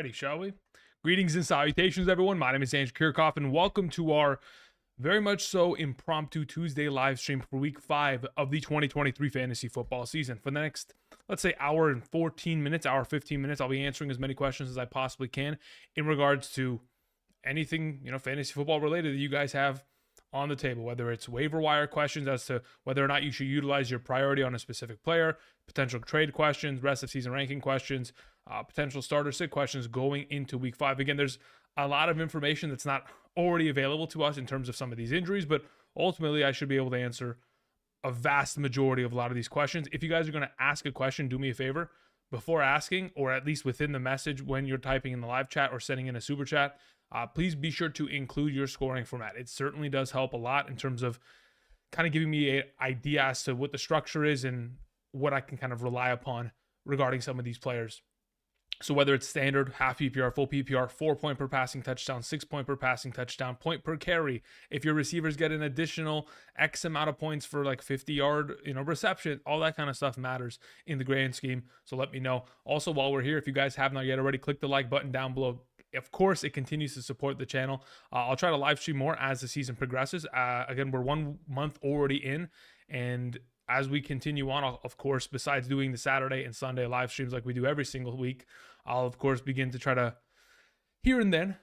Alrighty, shall we? Greetings and salutations, everyone. My name is Andrew Kirchhoff, and welcome to our very much so impromptu Tuesday live stream for week 5 of the 2023 fantasy football season. For the next, let's say, hour and 14 minutes, hour 15 minutes, I'll be answering as many questions as I possibly can in regards to anything, fantasy football related that you guys have on the table, whether it's waiver wire questions as to whether or not you should utilize your priority on a specific player, potential trade questions, rest of season ranking questions, potential starter sit questions going into week 5. Again, there's a lot of information that's not already available to us in terms of some of these injuries, but ultimately I should be able to answer a vast majority of a lot of these questions. If you guys are going to ask a question, do me a favor before asking, or at least within the message when you're typing in the live chat or sending in a super chat, please be sure to include your scoring format. It certainly does help a lot in terms of kind of giving me an idea as to what the structure is and what I can kind of rely upon regarding some of these players. So whether it's standard, half PPR, full PPR, 4 point per passing touchdown, 6 point per passing touchdown, point per carry. If your receivers get an additional X amount of points for like 50-yard, reception, all that kind of stuff matters in the grand scheme. So let me know. Also, while we're here, if you guys have not yet already, click the like button down below. Of course, it continues to support the channel. I'll try to live stream more as the season progresses. Again, we're 1 month already in, and as we continue on, of course, besides doing the Saturday and Sunday live streams like we do every single week, I'll, of course, begin to try to, here and then,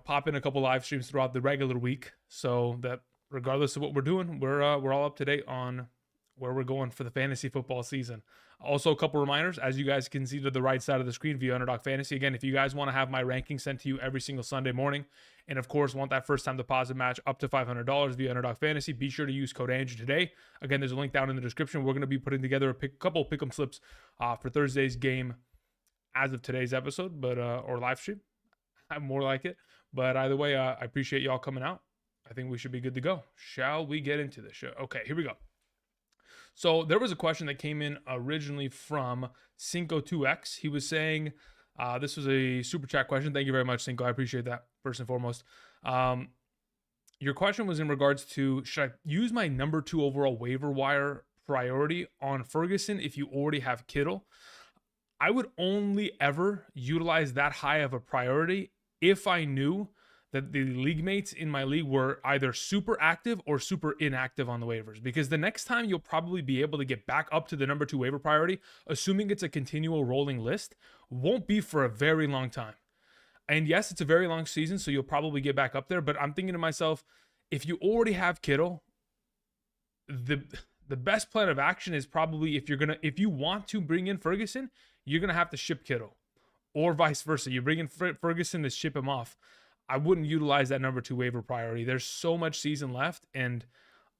pop in a couple live streams throughout the regular week so that regardless of what we're doing, we're all up to date on where we're going for the fantasy football season. Also, a couple reminders, as you guys can see to the right side of the screen via Underdog Fantasy. Again, if you guys want to have my rankings sent to you every single Sunday morning, and of course want that first time deposit match up to $500 via Underdog Fantasy, be sure to use code Andrew today. Again, there's a link down in the description. We're going to be putting together a couple pick'em slips for Thursday's game as of today's episode, but or live stream, more like it. But either way, I appreciate y'all coming out. I think we should be good to go. Shall we get into this show? Okay, here we go. So there was a question that came in originally from Cinco2X. He was saying, this was a super chat question. Thank you very much, Cinco. I appreciate that, first and foremost. Your question was in regards to, should I use my number 2 overall waiver wire priority on Ferguson if you already have Kittle? I would only ever utilize that high of a priority if I knew that the league mates in my league were either super active or super inactive on the waivers. Because the next time you'll probably be able to get back up to the number 2 waiver priority, assuming it's a continual rolling list, won't be for a very long time. And yes, it's a very long season, so you'll probably get back up there. But I'm thinking to myself, if you already have Kittle, the best plan of action is probably if you want to bring in Ferguson, you're gonna have to ship Kittle, or vice versa. You bring in Ferguson to ship him off. I wouldn't utilize that number 2 waiver priority. There's so much season left, and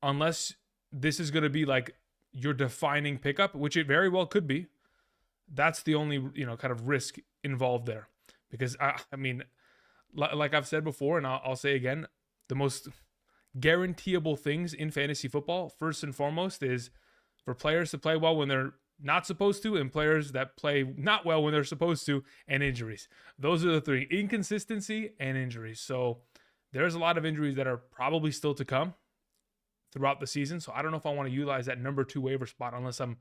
unless this is going to be like your defining pickup, which it very well could be, that's the only kind of risk involved there. Because I mean, like I've said before, and I'll say again, the most guaranteeable things in fantasy football, first and foremost, is for players to play well when they're not supposed to, and players that play not well when they're supposed to, and injuries. Those are the 3: inconsistency and injuries. So there's a lot of injuries that are probably still to come throughout the season. So I don't know if I want to utilize that number 2 waiver spot unless I'm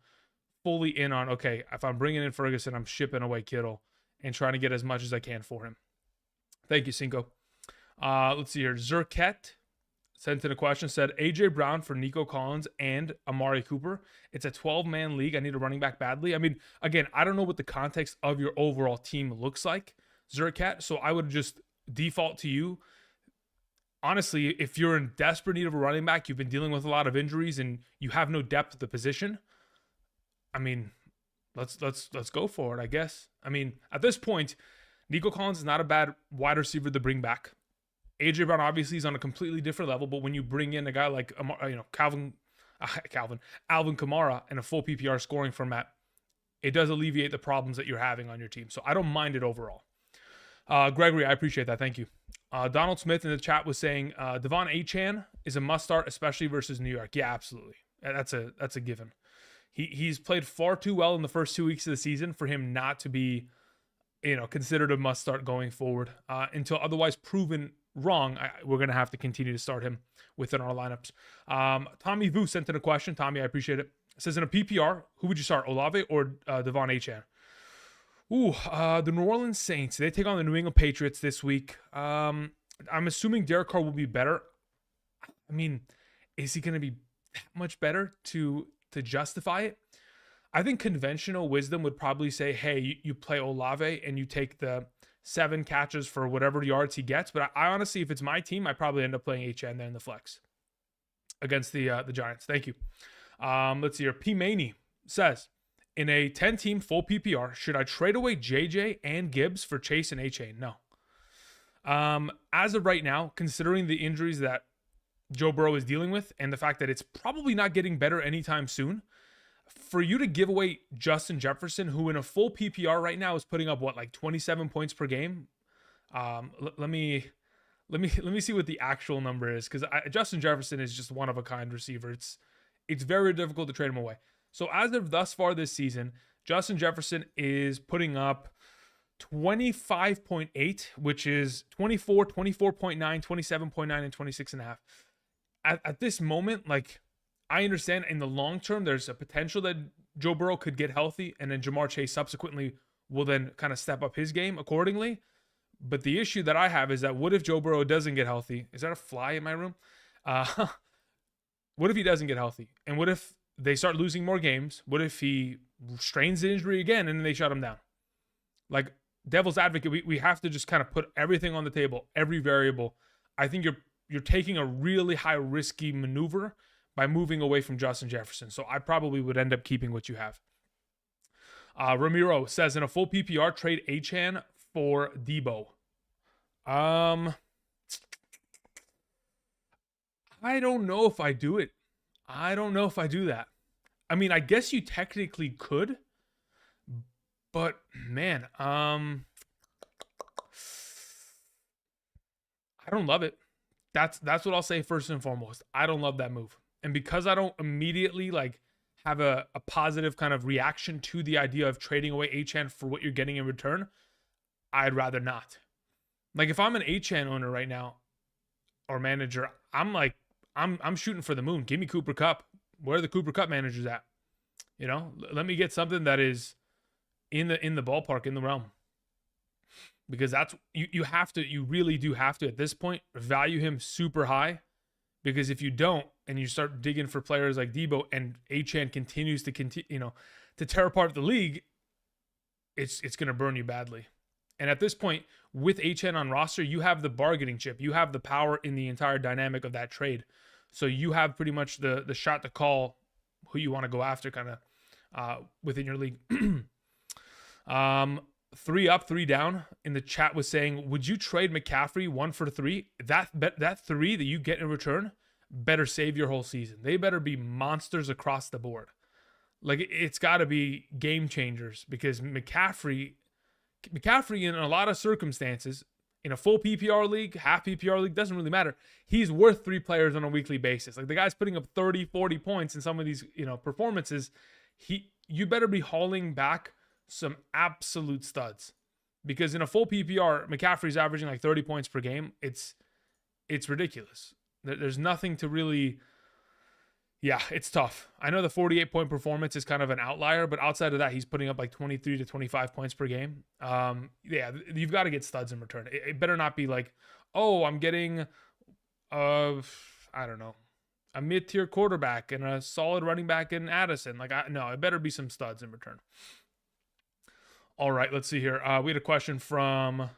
fully in on, okay, if I'm bringing in Ferguson, I'm shipping away Kittle and trying to get as much as I can for him. Thank you, Cinco. Let's see here. Zerket sent in a question, said, A.J. Brown for Nico Collins and Amari Cooper. It's a 12-man league. I need a running back badly. I mean, again, I don't know what the context of your overall team looks like, Zerkat, so I would just default to you. Honestly, if you're in desperate need of a running back, you've been dealing with a lot of injuries, and you have no depth at the position, I mean, let's go for it, I guess. I mean, at this point, Nico Collins is not a bad wide receiver to bring back. AJ Brown obviously is on a completely different level, but when you bring in a guy like Alvin Kamara in a full PPR scoring format, it does alleviate the problems that you're having on your team. So I don't mind it overall. Gregory, I appreciate that. Thank you. Donald Smith in the chat was saying Devon Achane is a must start, especially versus New York. Yeah, absolutely. That's a given. He's played far too well in the first 2 weeks of the season for him not to be, considered a must start going forward until otherwise proven wrong. We're going to have to continue to start him within our lineups. Tommy Vu sent in a question. Tommy, I appreciate it. It says, in a PPR, who would you start, Olave or Devon Achane? The New Orleans Saints. They take on the New England Patriots this week. I'm assuming Derek Carr will be better. I mean, is he going to be that much better to justify it? I think conventional wisdom would probably say, hey, you play Olave and you take the 7 catches for whatever yards he gets. But I honestly, if it's my team, I probably end up playing HN there in the flex against the Giants. Thank you. Let's see here. P. Maney says, in a 10-team full PPR, should I trade away JJ and Gibbs for Chase and HA? No. As of right now, considering the injuries that Joe Burrow is dealing with and the fact that it's probably not getting better anytime soon, for you to give away Justin Jefferson, who in a full PPR right now is putting up like 27 points per game. Let me see what the actual number is, because Justin Jefferson is just one of a kind receiver. It's very difficult to trade him away. So as of thus far this season, Justin Jefferson is putting up 25.8, which is 24, 24.9, 27.9, and 26.5. At this moment, like, I understand in the long term, there's a potential that Joe Burrow could get healthy, and then Jamar Chase subsequently will then kind of step up his game accordingly. But the issue that I have is that what if Joe Burrow doesn't get healthy? Is that a fly in my room? What if he doesn't get healthy? And what if they start losing more games? What if he strains the injury again and then they shut him down? Like, devil's advocate, we have to just kind of put everything on the table, every variable. I think you're taking a really high risky maneuver by moving away from Justin Jefferson. So I probably would end up keeping what you have. Ramiro says, in a full PPR, trade Achane for Debo. I don't know if I do it. I don't know if I do that. I mean, I guess you technically could, but man, I don't love it. That's what I'll say first and foremost. I don't love that move. And because I don't immediately like have a positive kind of reaction to the idea of trading away Achane for what you're getting in return, I'd rather not. Like, if I'm an Achane owner right now or manager, I'm shooting for the moon. Give me Cooper Kupp. Where are the Cooper Kupp managers at? You know, let me get something that is in the ballpark, in the realm. Because that's you really do have to, at this point, value him super high. Because if you don't, and you start digging for players like Debo, and Achane continues to to tear apart the league, it's going to burn you badly. And at this point, with Achane on roster, you have the bargaining chip. You have the power in the entire dynamic of that trade. So you have pretty much the shot to call who you want to go after kind of within your league. 3 up, 3 down in the chat was saying, would you trade McCaffrey 1 for 3? That 3 that you get in return better save your whole season. They better be monsters across the board. Like, it's got to be game changers, because McCaffrey in a lot of circumstances, in a full PPR league, half PPR league, doesn't really matter. He's worth 3 players on a weekly basis. Like, the guy's putting up 30, 40 points in some of these, performances. You better be hauling back some absolute studs, because in a full PPR, McCaffrey's averaging like 30 points per game. It's ridiculous. There's nothing to really, it's tough. I know the 48-point performance is kind of an outlier, but outside of that, he's putting up like 23 to 25 points per game. You've got to get studs in return. It better not be like, oh, I'm getting, I don't know, a mid-tier quarterback and a solid running back in Addison. No, it better be some studs in return. All right, let's see here. We had a question from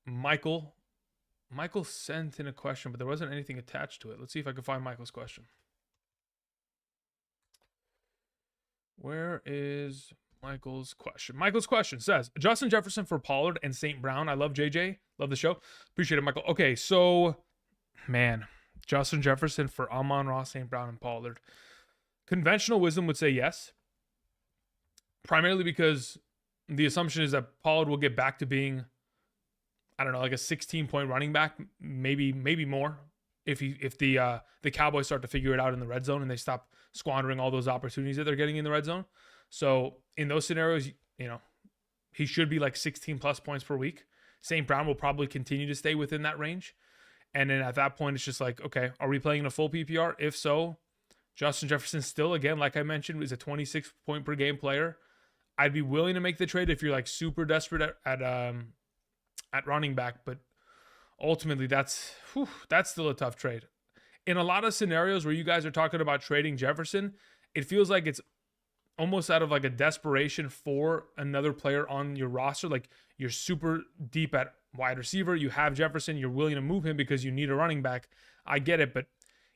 Michael. Michael sent in a question, but there wasn't anything attached to it. Let's see if I can find Michael's question. Where is Michael's question? Michael's question says, Justin Jefferson for Pollard and St. Brown. I love JJ. Love the show. Appreciate it, Michael. Okay, so, man, Justin Jefferson for Amon-Ra, St. Brown, and Pollard. Conventional wisdom would say yes. Primarily because the assumption is that Pollard will get back to being, I don't know, like a 16-point running back, maybe more, if the Cowboys start to figure it out in the red zone and they stop squandering all those opportunities that they're getting in the red zone. So in those scenarios, he should be like 16 plus points per week. St. Brown will probably continue to stay within that range. And then at that point, it's just like, okay, are we playing in a full PPR? If so, Justin Jefferson still, again, like I mentioned, is a 26 point per game player. I'd be willing to make the trade if you're like super desperate at running back, but ultimately that's still a tough trade. In a lot of scenarios where you guys are talking about trading Jefferson, it feels like it's almost out of like a desperation for another player on your roster. Like you're super deep at wide receiver, you have Jefferson, you're willing to move him because you need a running back. I get it, but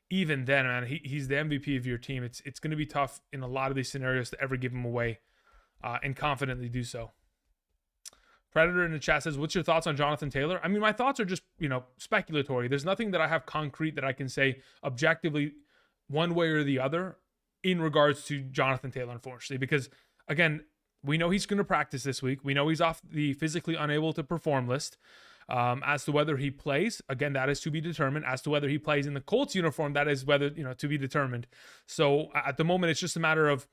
even then, man, he's the MVP of your team. It's going to be tough in a lot of these scenarios to ever give him away and confidently do so. Predator in the chat says, what's your thoughts on Jonathan Taylor? I mean, my thoughts are just, speculatory. There's nothing that I have concrete that I can say objectively one way or the other in regards to Jonathan Taylor, unfortunately, because again, we know he's going to practice this week. We know he's off the physically unable to perform list. As to whether he plays, again, that is to be determined. As to whether he plays in the Colts uniform, that is whether, to be determined. So at the moment, it's just a matter of,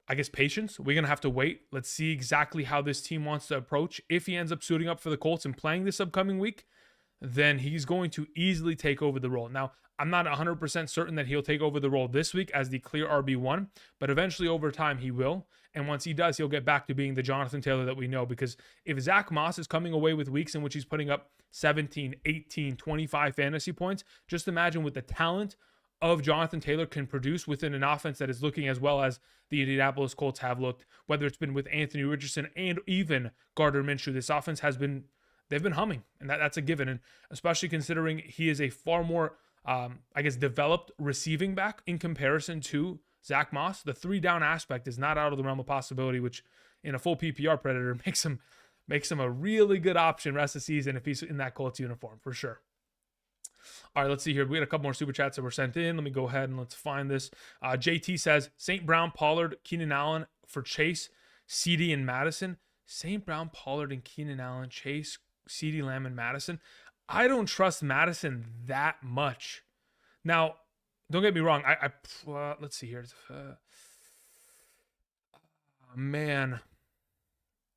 I guess, patience. We're going to have to wait. Let's see exactly how this team wants to approach. If he ends up suiting up for the Colts and playing this upcoming week, then he's going to easily take over the role. Now, I'm not 100% certain that he'll take over the role this week as the clear RB1, but eventually over time he will. And once he does, he'll get back to being the Jonathan Taylor that we know. Because if Zach Moss is coming away with weeks in which he's putting up 17, 18, 25 fantasy points, just imagine what the talent of Jonathan Taylor can produce within an offense that is looking as well as the Indianapolis Colts have looked, whether it's been with Anthony Richardson and even Gardner Minshew. This offense has been, they've been humming, and that's a given. And especially considering he is a far more, developed receiving back in comparison to Zach Moss. The 3-down aspect is not out of the realm of possibility, which in a full PPR Predator makes him a really good option rest of the season if he's in that Colts uniform, for sure. All right, let's see here. We had a couple more super chats that were sent in. Let me go ahead and let's find this. JT says, St. Brown, Pollard, Keenan Allen for Chase, CD, and Madison. St. Brown, Pollard, and Keenan Allen, Chase, CD, Lamb, and Madison. I don't trust Madison that much. Now, don't get me wrong. Let's see here. Man,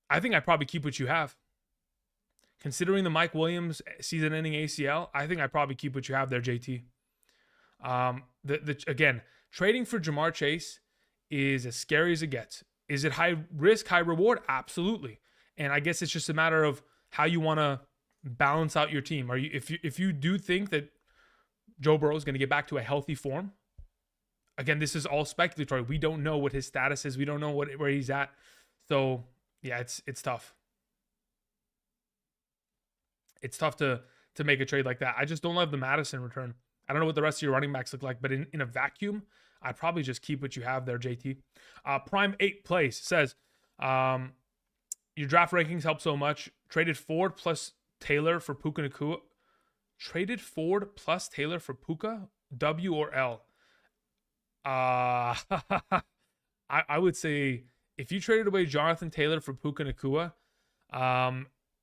I think I probably keep what you have. Considering the Mike Williams season-ending ACL, I think I probably keep what you have there, JT. Again, trading for Jamar Chase is as scary as it gets. Is it high risk, high reward? Absolutely. And I guess it's just a matter of how you want to balance out your team. If you do think that Joe Burrow is going to get back to a healthy form, again, this is all speculatory. We don't know what his status is. We don't know where he's at. So yeah, it's tough. It's tough to make a trade like that. I just don't love the Madison return. I don't know what the rest of your running backs look like, but in a vacuum, I'd probably just keep what you have there, JT. Prime 8 Place says, your draft rankings help so much. Traded Ford plus Taylor for Puka Nacua. Traded Ford plus Taylor for Puka, W or L? I would say if you traded away Jonathan Taylor for Puka Nacua,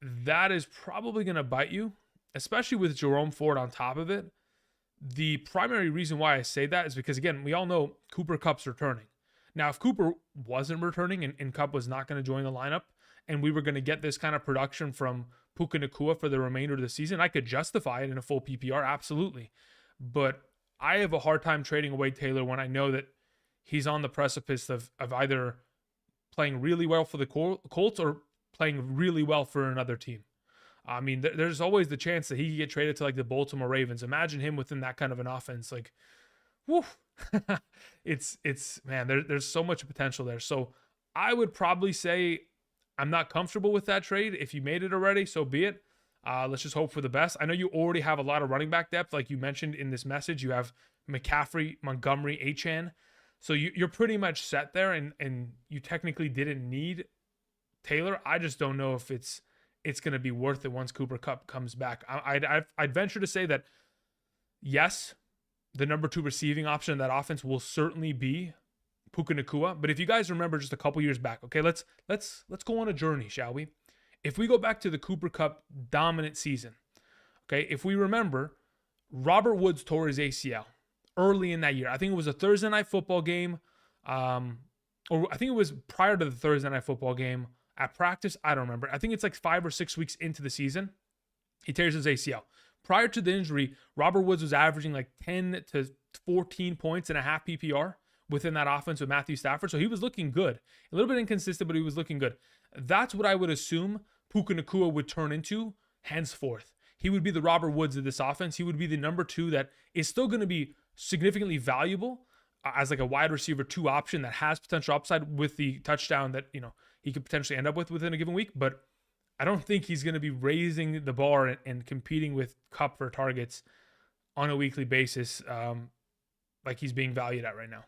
that is probably going to bite you, especially with Jerome Ford on top of it. The primary reason why I say that is because, again, we all know Cooper Kupp's returning. Now, if Cooper wasn't returning and Kupp was not going to join the lineup, and we were going to get this kind of production from Puka Nacua for the remainder of the season, I could justify it in a full PPR, absolutely. But I have a hard time trading away Taylor when I know that he's on the precipice of either playing really well for the Colts or playing really well for another team. I mean, there's always the chance that he could get traded to like the Baltimore Ravens. Imagine him within that kind of an offense. Like, whoo. it's man, there's so much potential there. So I would probably say I'm not comfortable with that trade. If you made it already, so be it. Let's just hope for the best. I know you already have a lot of running back depth. Like you mentioned in this message, you have McCaffrey, Montgomery, Achane. So you're pretty much set there, and you technically didn't need Taylor. I just don't know if it's going to be worth it once Cooper Kupp comes back. I'd venture to say that, yes, the number 2 receiving option in that offense will certainly be Puka Nacua. But if you guys remember just a couple years back, okay, let's go on a journey, shall we? If we go back to the Cooper Kupp dominant season, okay, if we remember, Robert Woods tore his ACL early in that year. I think it was a Thursday night football game, or I think it was prior to the Thursday night football game. At practice, I don't remember. I think it's like 5 or 6 weeks into the season, he tears his ACL. Prior to the injury, Robert Woods was averaging like 10 to 14 points and a half PPR within that offense with Matthew Stafford. So he was looking good. A little bit inconsistent, but he was looking good. That's what I would assume Puka Nacua would turn into henceforth. He would be the Robert Woods of this offense. He would be the number 2 that is still going to be significantly valuable as like a wide receiver 2 option that has potential upside with the touchdown that, he could potentially end up with within a given week. But I don't think he's going to be raising the bar and competing with Kupp for targets on a weekly basis like he's being valued at right now.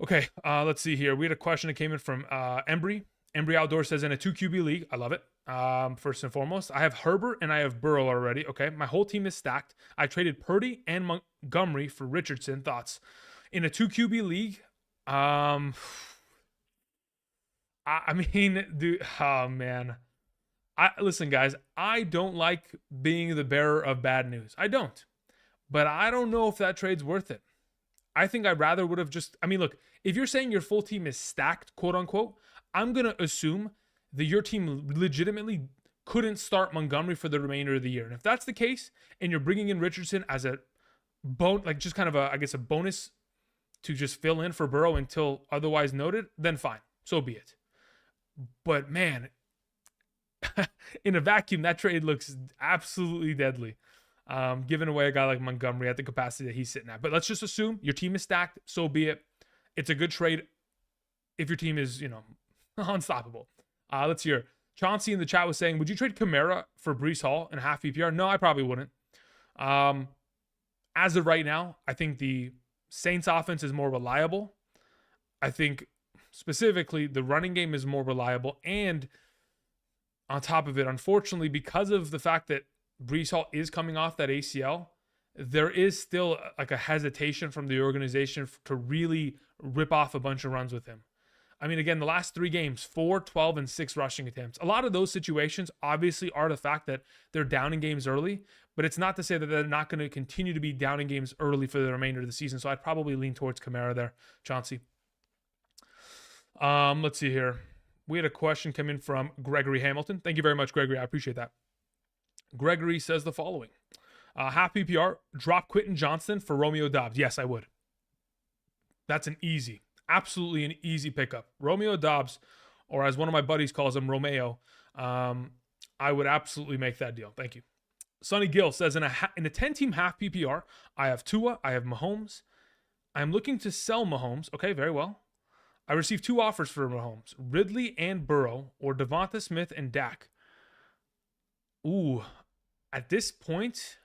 Okay, let's see here. We had a question that came in from Embry. Embry Outdoor says, in a 2 QB league, I love it. First and foremost, I have Herbert and I have Burrow already. Okay, my whole team is stacked. I traded Purdy and Montgomery for Richardson. Thoughts? In a 2 QB league, I mean, dude, oh man. Listen, guys, I don't like being the bearer of bad news. I don't. But I don't know if that trade's worth it. I think I rather would have look, if you're saying your full team is stacked, quote unquote, I'm going to assume that your team legitimately couldn't start Montgomery for the remainder of the year. And if that's the case, and you're bringing in Richardson as a just kind of a bonus to just fill in for Burrow until otherwise noted, then fine. So be it. But man, in a vacuum, that trade looks absolutely deadly. Giving away a guy like Montgomery at the capacity that he's sitting at. But let's just assume your team is stacked. So be it. It's a good trade if your team is, unstoppable. Let's hear. Chauncey in the chat was saying, would you trade Kamara for Breece Hall in half PPR? No, I probably wouldn't. As of right now, I think the Saints offense is more reliable. I think specifically the running game is more reliable. And on top of it, unfortunately, because of the fact that Breece Hall is coming off that ACL, there is still like a hesitation from the organization to really rip off a bunch of runs with him. I mean, again, the last 3 games, 4, 12, and 6 rushing attempts. A lot of those situations obviously are the fact that they're down in games early, but it's not to say that they're not going to continue to be down in games early for the remainder of the season. So I'd probably lean towards Kamara there, Chauncey. Let's see here. We had a question come in from Gregory Hamilton. Thank you very much, Gregory. I appreciate that. Gregory says the following. Half PPR, drop Quentin Johnston for Romeo Doubs. Yes, I would. That's absolutely an easy pickup. Romeo Doubs, or as one of my buddies calls him, Romeo, I would absolutely make that deal. Thank you. Sonny Gill says, in a 10-team half PPR, I have Tua, I have Mahomes. I'm looking to sell Mahomes. Okay, very well. I received 2 offers for Mahomes, Ridley and Burrow, or Devonta Smith and Dak. Ooh, at this point,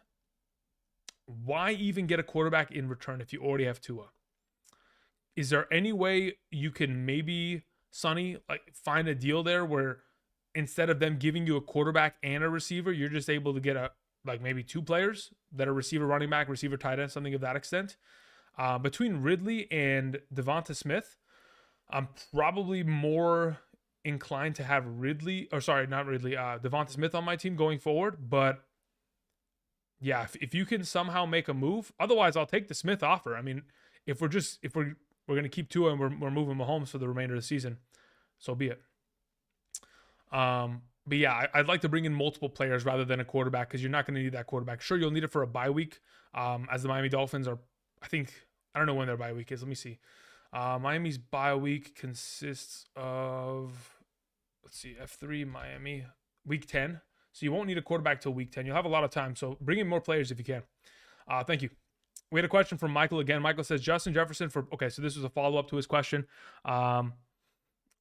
why even get a quarterback in return if you already have Tua? Is there any way you can maybe, Sonny, find a deal there where instead of them giving you a quarterback and a receiver, you're just able to get maybe 2 players that are receiver, running back, receiver, tight end, something of that extent? Between Ridley and Devonta Smith, I'm probably more inclined to have Devonta Smith on my team going forward. But yeah, if you can somehow make a move, otherwise I'll take the Smith offer. I mean, if we're going to keep Tua and we're moving Mahomes for the remainder of the season, so be it. But yeah, I'd like to bring in multiple players rather than a quarterback, because you're not going to need that quarterback. Sure, you'll need it for a bye week, as the Miami Dolphins are, I don't know when their bye week is. Let me see. Miami's bye week consists of, F3, Miami, week 10. So you won't need a quarterback till week 10. You'll have a lot of time. So bring in more players if you can. Thank you. We had a question from Michael again. Michael says, Justin Jefferson so this was a follow-up to his question. I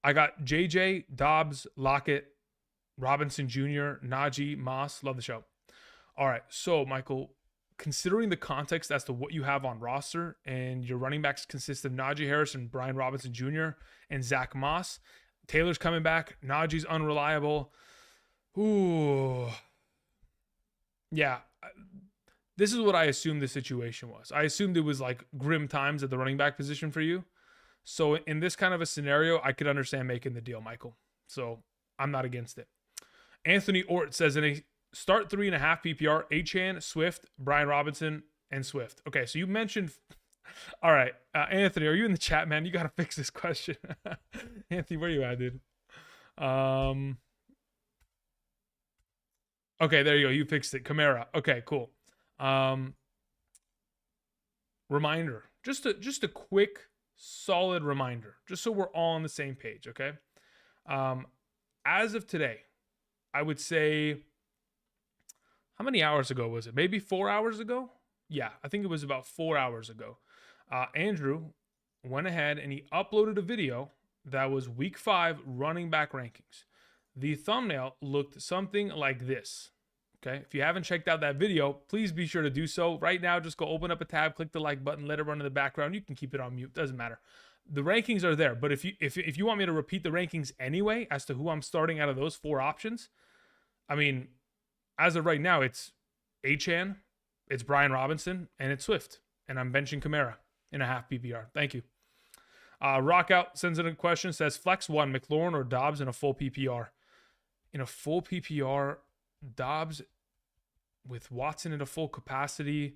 got JJ, Dobbs, Lockett, Robinson Jr., Najee, Moss. Love the show. All right. So, Michael, considering the context as to what you have on roster, and your running backs consist of Najee Harris and Brian Robinson Jr. and Zach Moss, Taylor's coming back, Najee's unreliable. Ooh. Yeah. This is what I assumed the situation was. I assumed it was grim times at the running back position for you. So in this kind of a scenario, I could understand making the deal, Michael. So I'm not against it. Anthony Ort says, in a start 3.5 PPR, Achane, Swift, Brian Robinson, and Swift. Okay, so you mentioned... All right, Anthony, are you in the chat, man? You got to fix this question. Anthony, where you at, dude? Okay, there you go. You fixed it. Kamara. Okay, cool. Reminder, just a quick, solid reminder, just so we're all on the same page, okay? Um, as of today, I would say, how many hours ago was it? Maybe 4 hours ago? Yeah, I think it was about 4 hours ago. Andrew went ahead and he uploaded a video that was week 5 running back rankings. The thumbnail looked something like this. Okay, if you haven't checked out that video, please be sure to do so. Right now, just go open up a tab, click the like button, let it run in the background. You can keep it on mute, doesn't matter. The rankings are there, but if you want me to repeat the rankings anyway as to who I'm starting out of those 4 options, I mean, as of right now, it's Achan, it's Brian Robinson, and it's Swift, and I'm benching Kamara in a half PPR. Thank you. Rockout sends in a question, says flex 1, McLaurin or Dobbs in a full PPR. In a full PPR, Dobbs with Watson at a full capacity,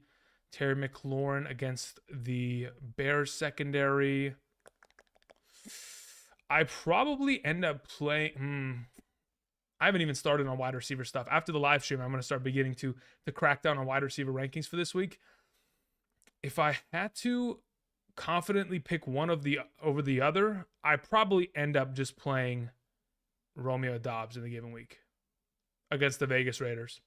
Terry McLaurin against the Bears secondary. I probably end up playing. I haven't even started on wide receiver stuff. After the live stream, I'm going to start beginning to crack down on wide receiver rankings for this week. If I had to confidently pick one of the over the other, I probably end up just playing Romeo Dobbs in the given week against the Vegas Raiders.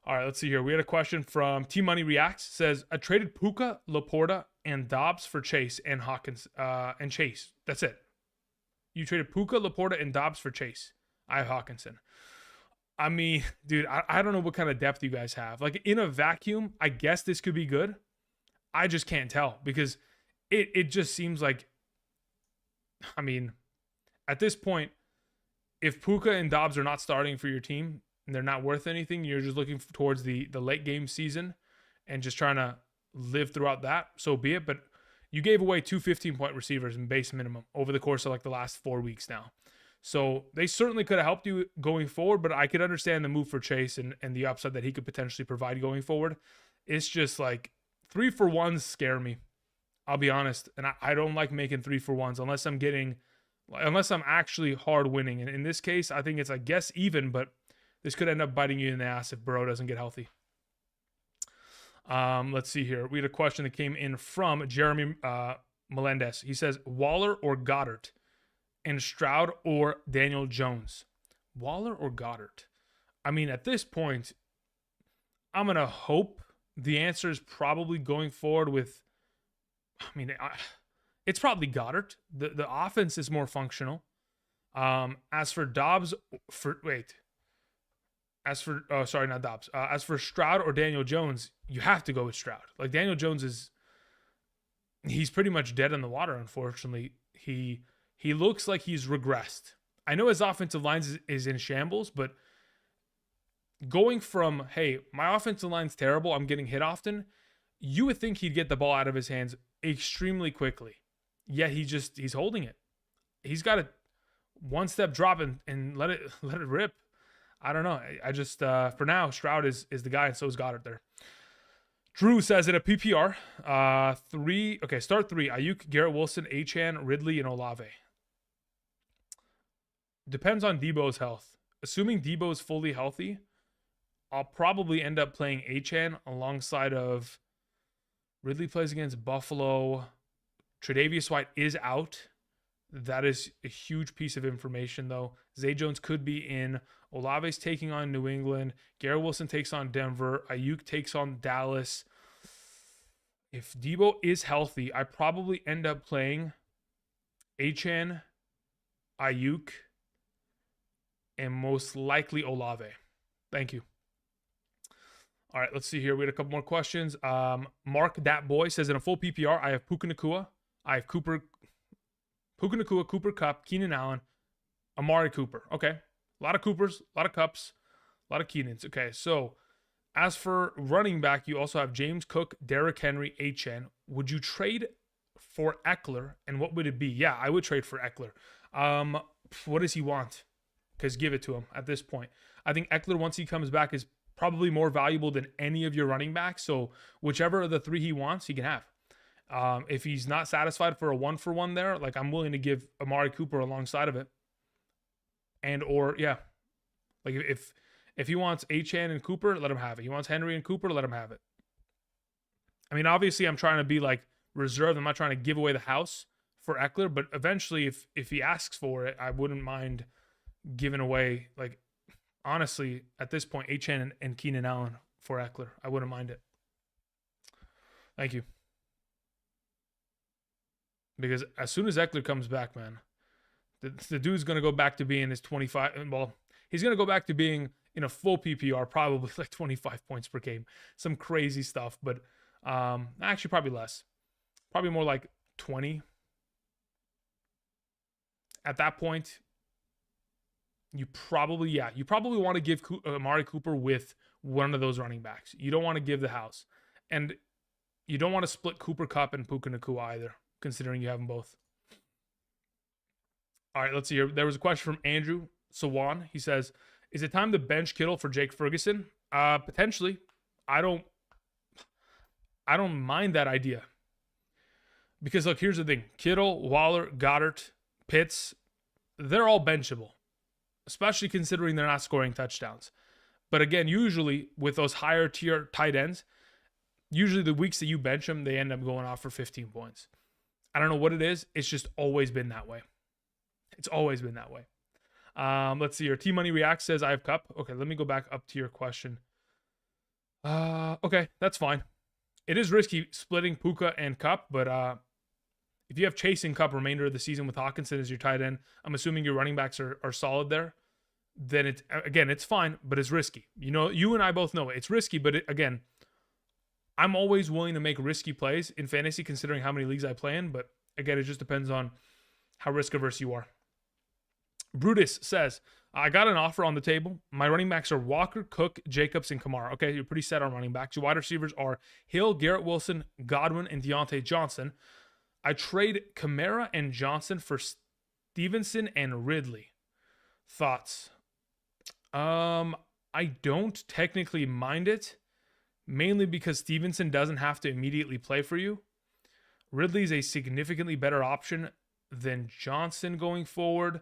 All right, let's see here. We had a question from T Money Reacts. It says, I traded Puka, Laporta, and Dobbs for Chase and Hawkins and Chase. That's it. You traded Puka, Laporta, and Dobbs for Chase. I have Hawkinson. I mean, dude, I don't know what kind of depth you guys have. Like, in a vacuum, I guess this could be good. I just can't tell because it just seems like, I mean, at this point, if Puka and Dobbs are not starting for your team and they're not worth anything, you're just looking towards the late game season and just trying to live throughout that, so be it. But you gave away 2 15-point receivers in base minimum over the course of like the last 4 weeks now. So they certainly could have helped you going forward, but I could understand the move for Chase and the upside that he could potentially provide going forward. It's just like 3-for-1s scare me. I'll be honest. And I don't like making 3-for-1s unless I'm actually hard winning. And in this case, I think it's, I guess, even, but this could end up biting you in the ass if Burrow doesn't get healthy. Let's see here. We had a question that came in from Jeremy Melendez. He says, Waller or Goddard? And Stroud or Daniel Jones? Waller or Goddard? I mean, at this point, I'm going to hope the answer is probably going forward with, I mean, it's probably Goddard. The offense is more functional. As for Dobbs, as for Stroud or Daniel Jones, you have to go with Stroud. Like, Daniel Jones he's pretty much dead in the water, unfortunately. He looks like he's regressed. I know his offensive line is in shambles, but going from, hey, my offensive line's terrible, I'm getting hit often, you would think he'd get the ball out of his hands extremely quickly. Yet he's holding it. He's got a one-step drop and let it rip. I don't know. I just, for now, Stroud is the guy, and so is Goddard there. Drew says in a PPR, start 3, Ayuk, Garrett Wilson, Achan, Ridley, and Olave. Depends on Debo's health. Assuming Debo's fully healthy, I'll probably end up playing Achan alongside of Ridley plays against Buffalo. Tre'Davious White is out. That is a huge piece of information, though. Zay Jones could be in. Olave's taking on New England. Garrett Wilson takes on Denver. Ayuk takes on Dallas. If Debo is healthy, I probably end up playing Achan, Ayuk, and most likely Olave. Thank you. All right, let's see here. We had a couple more questions. Mark That Boy says, in a full PPR, I have Puka Nacua. I have Cooper Kupp, Keenan Allen, Amari Cooper. Okay. A lot of Coopers, a lot of Kupps, a lot of Keenans. Okay, so as for running back, you also have James Cook, Derrick Henry, Achan. Would you trade for Eckler, and what would it be? Yeah, I would trade for Eckler. What does he want? Because give it to him at this point. I think Eckler, once he comes back, is probably more valuable than any of your running backs. So whichever of the 3 he wants, he can have. If he's not satisfied for a 1-for-1 there, like, I'm willing to give Amari Cooper alongside of it. And like if he wants Achan and Cooper, let him have it. He wants Henry and Cooper, let him have it. I mean, obviously, I'm trying to be like reserved. I'm not trying to give away the house for Eckler, but eventually, if he asks for it, I wouldn't mind giving away, like, honestly, at this point, HN and Keenan Allen for Eckler. I wouldn't mind it. Thank you. Because as soon as Eckler comes back, man, the dude's going to go back to being his 25. Well, he's going to go back to being in a full PPR, probably like 25 points per game. Some crazy stuff, but actually probably less. Probably more like 20. At that point, you probably want to give Amari Cooper with one of those running backs. You don't want to give the house. And you don't want to split Cooper Kupp and Puka Nacua either, considering you have them both. All right, let's see here. There was a question from Andrew Sawan. He says, is it time to bench Kittle for Jake Ferguson? Potentially. I don't mind that idea. Because, look, here's the thing. Kittle, Waller, Goddard, Pitts, they're all benchable, especially considering they're not scoring touchdowns. But again, usually with those higher tier tight ends, usually the weeks that you bench them, they end up going off for 15 points. I don't know what it is. It's just always been that way. It's always been that way. Let's see here. T-Money React says, I have Cup. Okay, let me go back up to your question. Okay, that's fine. It is risky splitting Puka and Cup, but if you have Chase and Cup remainder of the season with Hawkinson as your tight end, I'm assuming your running backs are solid there, then it's fine, but it's risky. You know, you and I both know it. It's risky, but again, I'm always willing to make risky plays in fantasy considering how many leagues I play in, but again, it just depends on how risk averse you are. Brutus says, I got an offer on the table. My running backs are Walker, Cook, Jacobs, and Kamara. Okay, you're pretty set on running backs. Your wide receivers are Hill, Garrett Wilson, Godwin, and Deontay Johnson. I trade Kamara and Johnson for Stevenson and Ridley. Thoughts? I don't technically mind it, mainly because Stevenson doesn't have to immediately play for you. Ridley's a significantly better option than Johnson going forward.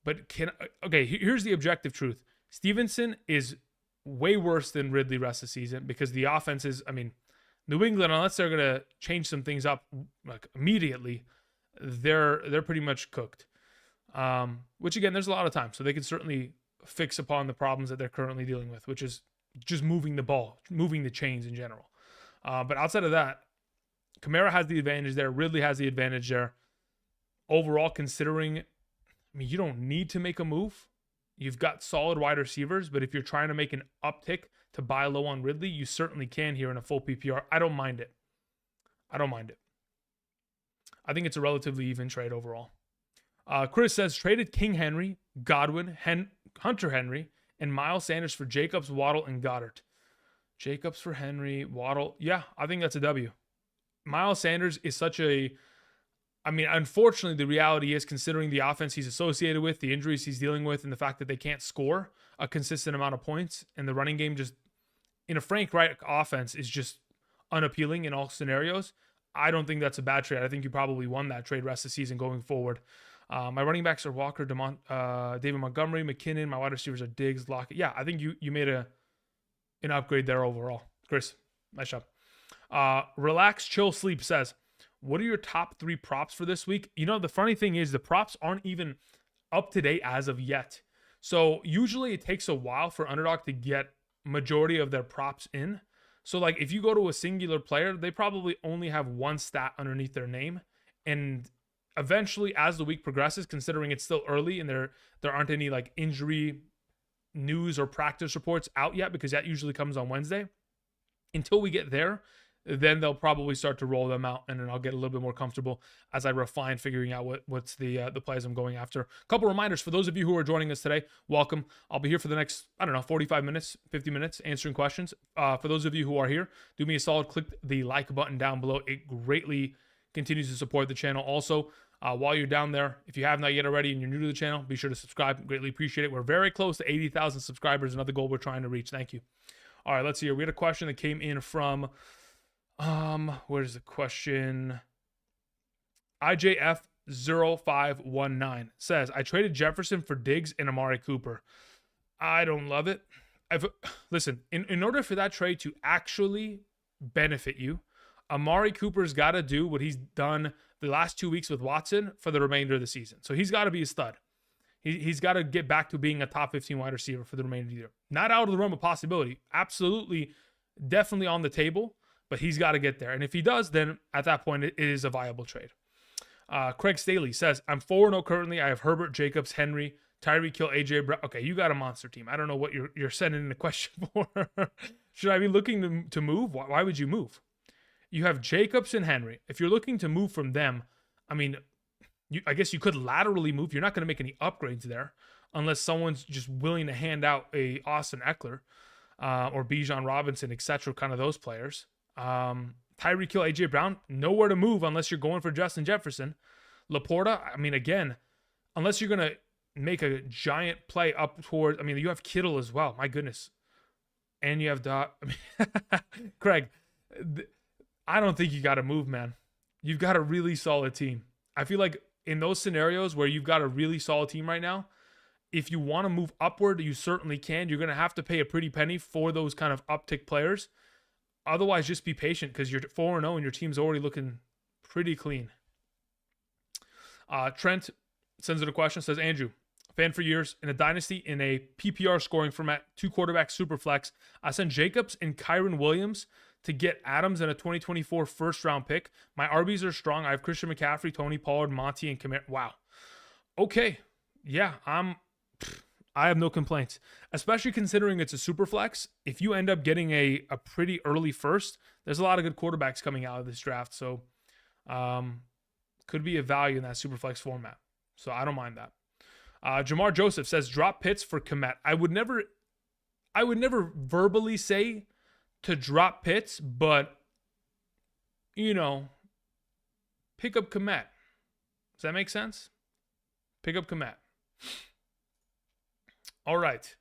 But here's the objective truth. Stevenson is way worse than Ridley rest of the season because the offense is, New England, unless they're going to change some things up like immediately, they're pretty much cooked. Which again, there's a lot of time, so they can certainly fix upon the problems that they're currently dealing with, which is just moving the ball, moving the chains in general. But outside of that, Kamara has the advantage there. Ridley has the advantage there. Overall, considering, you don't need to make a move. You've got solid wide receivers, but if you're trying to make an uptick to buy low on Ridley, you certainly can here in a full PPR. I don't mind it. I think it's a relatively even trade overall. Chris says, traded King Henry, Godwin, Hunter Henry, and Miles Sanders for Jacobs, Waddle, and Goddard. Jacobs for Henry, Waddle. Yeah, I think that's a W. Miles Sanders is such a... unfortunately, the reality is, considering the offense he's associated with, the injuries he's dealing with, and the fact that they can't score a consistent amount of points, and the running game just, in a Frank Reich offense, is just unappealing in all scenarios. I don't think that's a bad trade. I think you probably won that trade rest of the season going forward. My running backs are Walker, David Montgomery, McKinnon. My wide receivers are Diggs, Lockett. Yeah, I think you made an upgrade there overall. Chris, nice job. Relax, Chill, Sleep says, what are your top 3 props for this week? The funny thing is the props aren't even up to date as of yet. So usually it takes a while for Underdog to get majority of their props in. So like if you go to a singular player, they probably only have one stat underneath their name. And eventually as the week progresses, considering it's still early and there aren't any like injury news or practice reports out yet, because that usually comes on Wednesday. Until we get there, then they'll probably start to roll them out, and then I'll get a little bit more comfortable as I refine figuring out what's the plays I'm going after. A couple reminders for those of you who are joining us today. Welcome. I'll be here for the next 45 minutes, 50 minutes answering questions. For those of you who are here, do me a solid, click the like button down below. It greatly continues to support the channel. Also, while you're down there, if you have not yet already and you're new to the channel, be sure to subscribe. Greatly appreciate it. We're very close to 80,000 subscribers, another goal we're trying to reach. Thank you. All right, let's see here. We had a question that came in from where's the question? IJF0519 says, I traded Jefferson for Diggs and Amari Cooper. I don't love it. Listen, in order for that trade to actually benefit you, Amari Cooper's got to do what he's done the last 2 weeks with Watson for the remainder of the season. So he's got to be a stud. He's got to get back to being a top 15 wide receiver for the remainder of the year. Not out of the realm of possibility. Absolutely, definitely on the table, but he's got to get there. And if he does, then at that point, it is a viable trade. Craig Staley says, I'm 4-0 currently. I have Herbert, Jacobs, Henry, Tyreek Hill, AJ Brown. Okay, you got a monster team. I don't know what you're sending in the question for. Should I be looking to move? Why would you move? You have Jacobs and Henry. If you're looking to move from them, I mean, I guess you could laterally move. You're not going to make any upgrades there unless someone's just willing to hand out a Austin Eckler or Bijan Robinson, etc., kind of those players. Tyreek Hill, AJ Brown, nowhere to move unless you're going for Justin Jefferson. Laporta, I mean, again, unless you're going to make a giant play up towards, I mean, you have Kittle as well. My goodness. And you have Craig, I don't think you got to move, man. You've got a really solid team. I feel like in those scenarios where you've got a really solid team right now, if you want to move upward, you certainly can. You're going to have to pay a pretty penny for those kind of uptick players. Otherwise, just be patient because you're 4-0 and your team's already looking pretty clean. Trent sends in a question, says, Andrew, fan for years, in a dynasty, in a PPR scoring format, 2 quarterback super flex, I sent Jacobs and Kyron Williams to get Adams and a 2024 first-round pick. My RBs are strong. I have Christian McCaffrey, Tony Pollard, Monty, and Kamara. Wow. Okay. Yeah, I have no complaints, especially considering it's a super flex. If you end up getting a pretty early first, there's a lot of good quarterbacks coming out of this draft. So could be a value in that super flex format. So I don't mind that. Jamar Joseph says, drop Pitts for Komet. I would never verbally say to drop Pitts, but, you know, pick up Komet. Does that make sense? Pick up Komet. All right.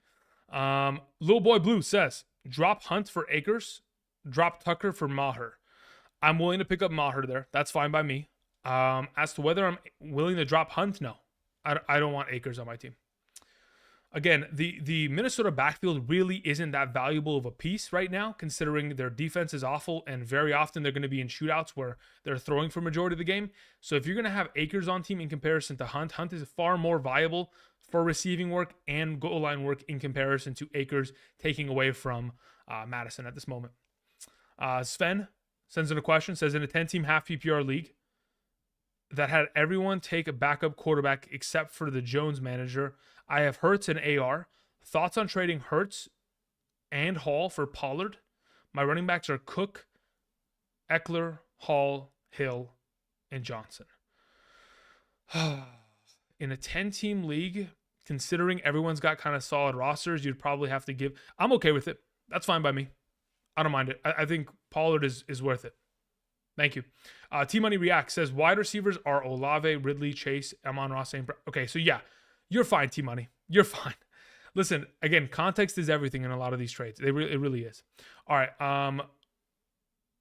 Little Boy Blue says, drop Hunt for Akers, drop Tucker for Maher. I'm willing to pick up Maher there. That's fine by me. As to whether I'm willing to drop Hunt, no. I don't want Akers on my team. Again, the Minnesota backfield really isn't that valuable of a piece right now, considering their defense is awful, and very often they're going to be in shootouts where they're throwing for majority of the game. So if you're going to have Akers on team in comparison to Hunt, Hunt is far more viable for receiving work and goal line work in comparison to Akers taking away from Madison at this moment. Sven sends in a question, says, in a 10-team half PPR league that had everyone take a backup quarterback except for the Jones manager, I have Hurts and AR. Thoughts on trading Hurts and Hall for Pollard? My running backs are Cook, Eckler, Hall, Hill, and Johnson. In a 10-team league, considering everyone's got kind of solid rosters, you'd probably have to give. I'm okay with it. That's fine by me. I don't mind it. I think Pollard is worth it. Thank you. T-Money React says, wide receivers are Olave, Ridley, Chase, Amon-Ra, St. Brown. Okay, so yeah, you're fine, T-Money. You're fine. Listen, again, context is everything in a lot of these trades. It really is. All right.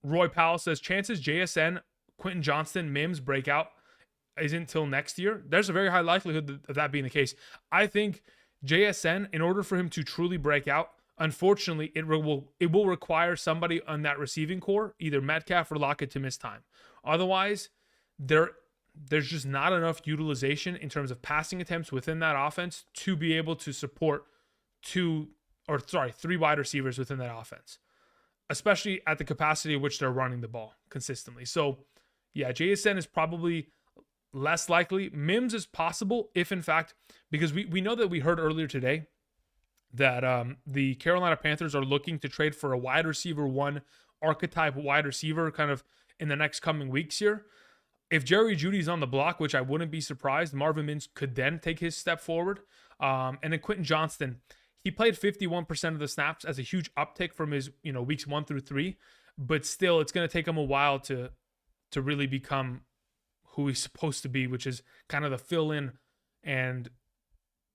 Roy Powell says, chances JSN, Quentin Johnston, Mims breakout isn't until next year. There's a very high likelihood of that being the case. I think JSN, in order for him to truly break out, unfortunately, it will require somebody on that receiving core, either Metcalf or Lockett, to miss time. Otherwise, there's just not enough utilization in terms of passing attempts within that offense to be able to support 3 wide receivers within that offense, especially at the capacity at which they're running the ball consistently. So, yeah, JSN is probably less likely. Mims is possible if, in fact, because we know that we heard earlier today that the Carolina Panthers are looking to trade for a wide receiver 1 archetype wide receiver kind of in the next coming weeks here. If Jerry Jeudy's on the block, which I wouldn't be surprised, Marvin Mims could then take his step forward. And then Quentin Johnston, he played 51% of the snaps as a huge uptick from his weeks 1 through 3, but still it's going to take him a while to really become who he's supposed to be, which is kind of the fill-in and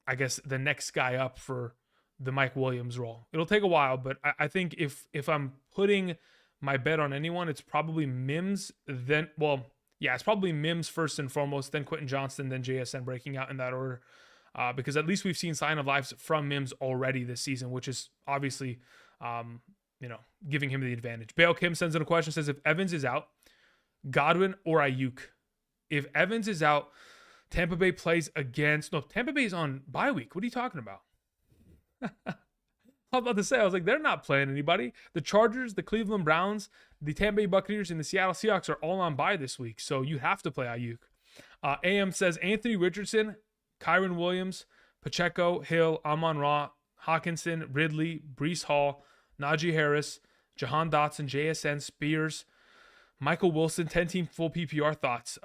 I guess the next guy up for the Mike Williams role. It'll take a while, but I think if I'm putting my bet on anyone, it's probably Mims. It's probably Mims first and foremost, then Quentin Johnston, then JSN breaking out in that order. Because at least we've seen sign of life from Mims already this season, which is obviously giving him the advantage. Bale Kim sends in a question, says if Evans is out, Godwin or Ayuk. If Evans is out, Tampa Bay plays against... No, Tampa Bay is on bye week. What are you talking about? I was about to say, I was like, they're not playing anybody. The Chargers, the Cleveland Browns, the Tampa Bay Buccaneers, and the Seattle Seahawks are all on bye this week, so you have to play Ayuk. AM says Anthony Richardson, Kyron Williams, Pacheco, Hill, Amon-Ra, Hawkinson, Ridley, Breece Hall, Najee Harris, Jahan Dotson, JSN, Spears, Michael Wilson, 10-team full PPR thoughts.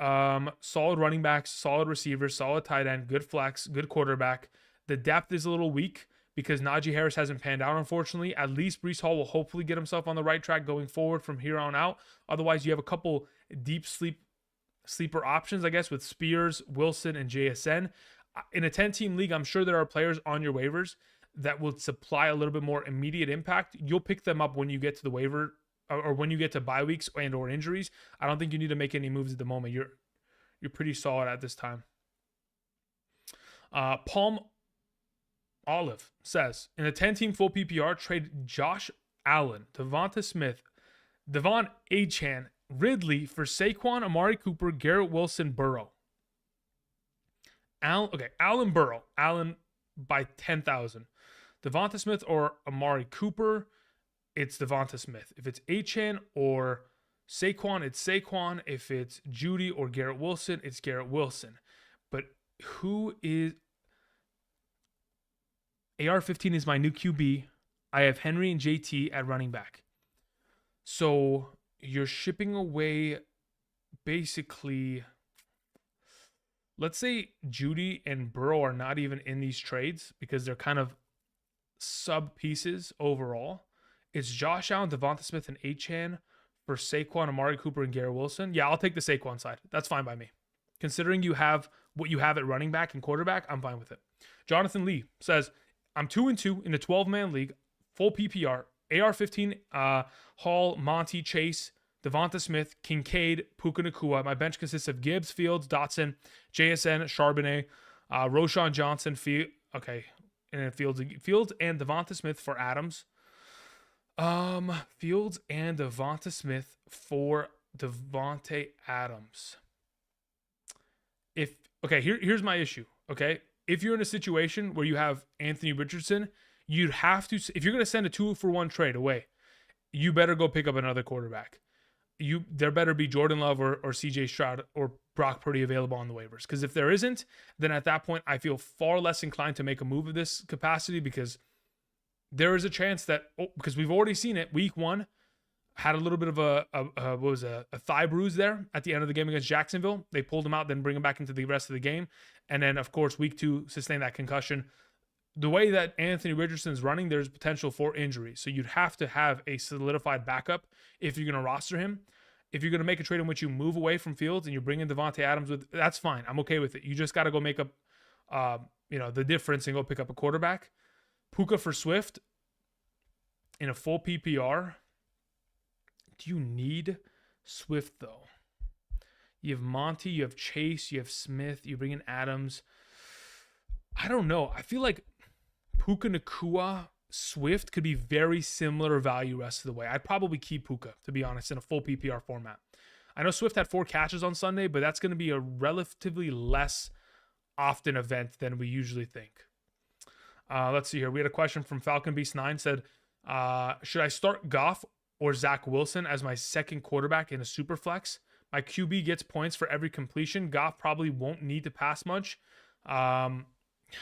Solid running backs, solid receivers, solid tight end, good flex, good quarterback. The depth is a little weak because Najee Harris hasn't panned out, unfortunately. At least Breece Hall will hopefully get himself on the right track going forward from here on out. Otherwise, you have a couple deep sleeper options, I guess, with Spears, Wilson, and JSN. In a 10-team league, I'm sure there are players on your waivers that will supply a little bit more immediate impact. You'll pick them up when you get to the waiver or when you get to bye weeks and or injuries. I don't think you need to make any moves at the moment. You're pretty solid at this time. Palm Olive says, in a 10-team full PPR, trade Josh Allen, Devonta Smith, Devon Achane, Ridley for Saquon, Amari Cooper, Garrett Wilson, Burrow. Allen Burrow. Allen by 10,000. Devonta Smith or Amari Cooper, it's Devonta Smith. If it's Achane or Saquon, it's Saquon. If it's Judy or Garrett Wilson, it's Garrett Wilson. But who is... AR-15 is my new QB. I have Henry and JT at running back. So you're shipping away basically... Let's say Judy and Burrow are not even in these trades because they're kind of sub pieces overall. It's Josh Allen, Devonta Smith, and Achane for Saquon, Amari Cooper, and Garrett Wilson. Yeah, I'll take the Saquon side. That's fine by me. Considering you have what you have at running back and quarterback, I'm fine with it. Jonathan Lee says, I'm 2-2 in a 12-man league, full PPR. AR-15, Hall, Monty, Chase, Devonta Smith, Kincaid, Puka Nacua. My bench consists of Gibbs, Fields, Dotson, JSN, Charbonnet, Roshan Johnson, and then Fields and Devonta Smith for Adams. Fields and Devonta Smith for Devontae Adams. Here's my issue. Okay, if you're in a situation where you have Anthony Richardson, you'd have to. If you're going to send a 2-for-1 trade away, you better go pick up another quarterback. There better be Jordan Love or CJ Stroud or Brock Purdy available on the waivers. Because if there isn't, then at that point, I feel far less inclined to make a move of this capacity because there is a chance that, because we've already seen it, week 1 had a little bit of a thigh bruise there at the end of the game against Jacksonville. They pulled him out, then bring him back into the rest of the game. And then, of course, week 2 sustained that concussion. The way that Anthony Richardson's running, there's potential for injury. So you'd have to have a solidified backup if you're going to roster him. If you're going to make a trade in which you move away from Fields and you bring in Devontae Adams, that's fine. I'm okay with it. You just got to go make up the difference and go pick up a quarterback. Puka for Swift in a full PPR. Do you need Swift, though? You have Monty, you have Chase, you have Smith, you bring in Adams. I don't know. I feel like Puka Nacua, Swift could be very similar value rest of the way. I'd probably keep Puka, to be honest, in a full PPR format. I know Swift had 4 catches on Sunday, but that's going to be a relatively less often event than we usually think. Let's see here. We had a question from Falcon Beast 9 said, should I start Goff or Zach Wilson as my second quarterback in a super flex? My QB gets points for every completion. Goff probably won't need to pass much.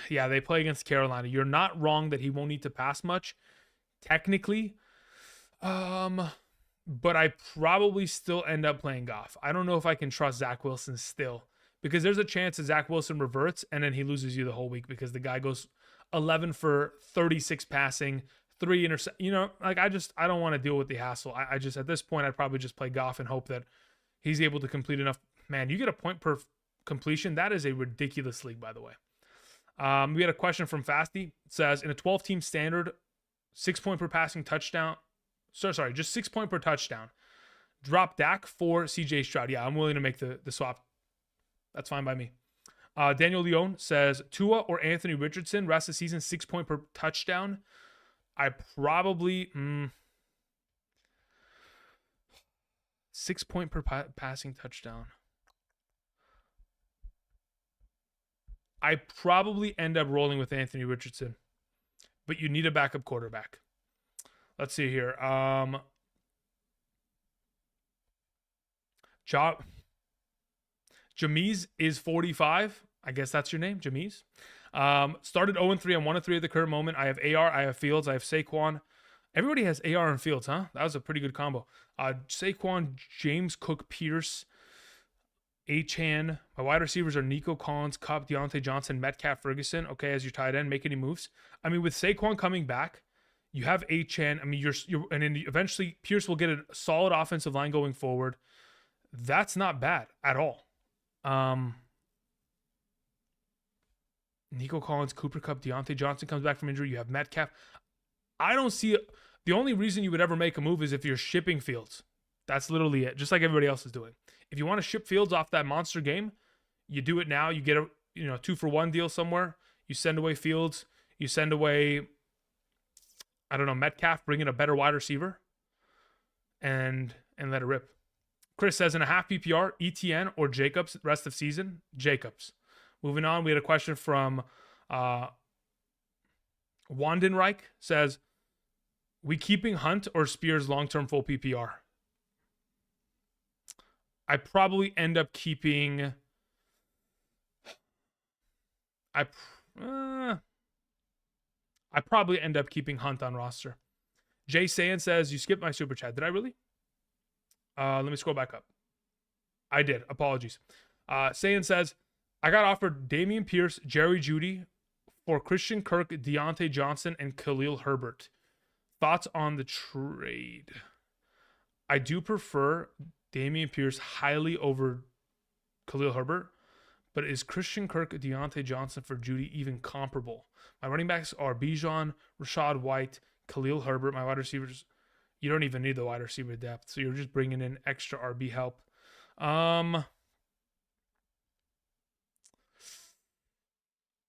Yeah, they play against Carolina. You're not wrong that he won't need to pass much, technically. But I probably still end up playing Goff. I don't know if I can trust Zach Wilson still, because there's a chance that Zach Wilson reverts and then he loses you the whole week because the guy goes 11 for 36 passing, 3 interceptions. I don't want to deal with the hassle. I just, at this point, I'd probably just play Goff and hope that he's able to complete enough. Man, you get a point per completion. That is a ridiculous league, by the way. We had a question from Fasty. It says, in a 12-team standard, 6 point per passing touchdown. Just 6 point per touchdown. Drop Dak for CJ Stroud. Yeah, I'm willing to make the swap. That's fine by me. Daniel Leone says, Tua or Anthony Richardson, rest of the season, 6 point per touchdown. I probably, 6 point per passing touchdown. I probably end up rolling with Anthony Richardson, but you need a backup quarterback. Let's see here. Jameez is 45. I guess that's your name, Jameez. Started 0-3. I'm 1-3 at the current moment. I have AR, I have Fields, I have Saquon. Everybody has AR and Fields, huh? That was a pretty good combo. Saquon, James Cook, Pierce, Achane. My wide receivers are Nico Collins, Kupp, Deontay Johnson, Metcalf, Ferguson. Okay, as your tight end, make any moves. I mean, with Saquon coming back, you have Achane. I mean, and then eventually Pierce will get a solid offensive line going forward. That's not bad at all. Nico Collins, Cooper Kupp, Deontay Johnson comes back from injury. You have Metcalf. I don't see the only reason you would ever make a move is if you're shipping Fields. That's literally it, just like everybody else is doing. If you want to ship Fields off that monster game, you do it now. You get a 2-for-1 deal somewhere. You send away Fields. You send away, I don't know, Metcalf, bring in a better wide receiver, and let it rip. Chris says in a half PPR, ETN or Jacobs rest of season? Jacobs. Moving on, we had a question from Wandenreich. Says, we keeping Hunt or Spears long-term full PPR? I probably end up keeping... I probably end up keeping Hunt on roster. Jay Sayan says, you skipped my super chat. Did I really? Let me scroll back up. I did. Apologies. Sayan says, I got offered Damian Pierce, Jerry Jeudy for Christian Kirk, Deontay Johnson, and Khalil Herbert. Thoughts on the trade? I do prefer Damian Pierce highly over Khalil Herbert, but is Christian Kirk, Deontay Johnson for Jeudy even comparable? My running backs are Bijan, Rachaad White, Khalil Herbert. My wide receivers, you don't even need the wide receiver depth, so you're just bringing in extra RB help.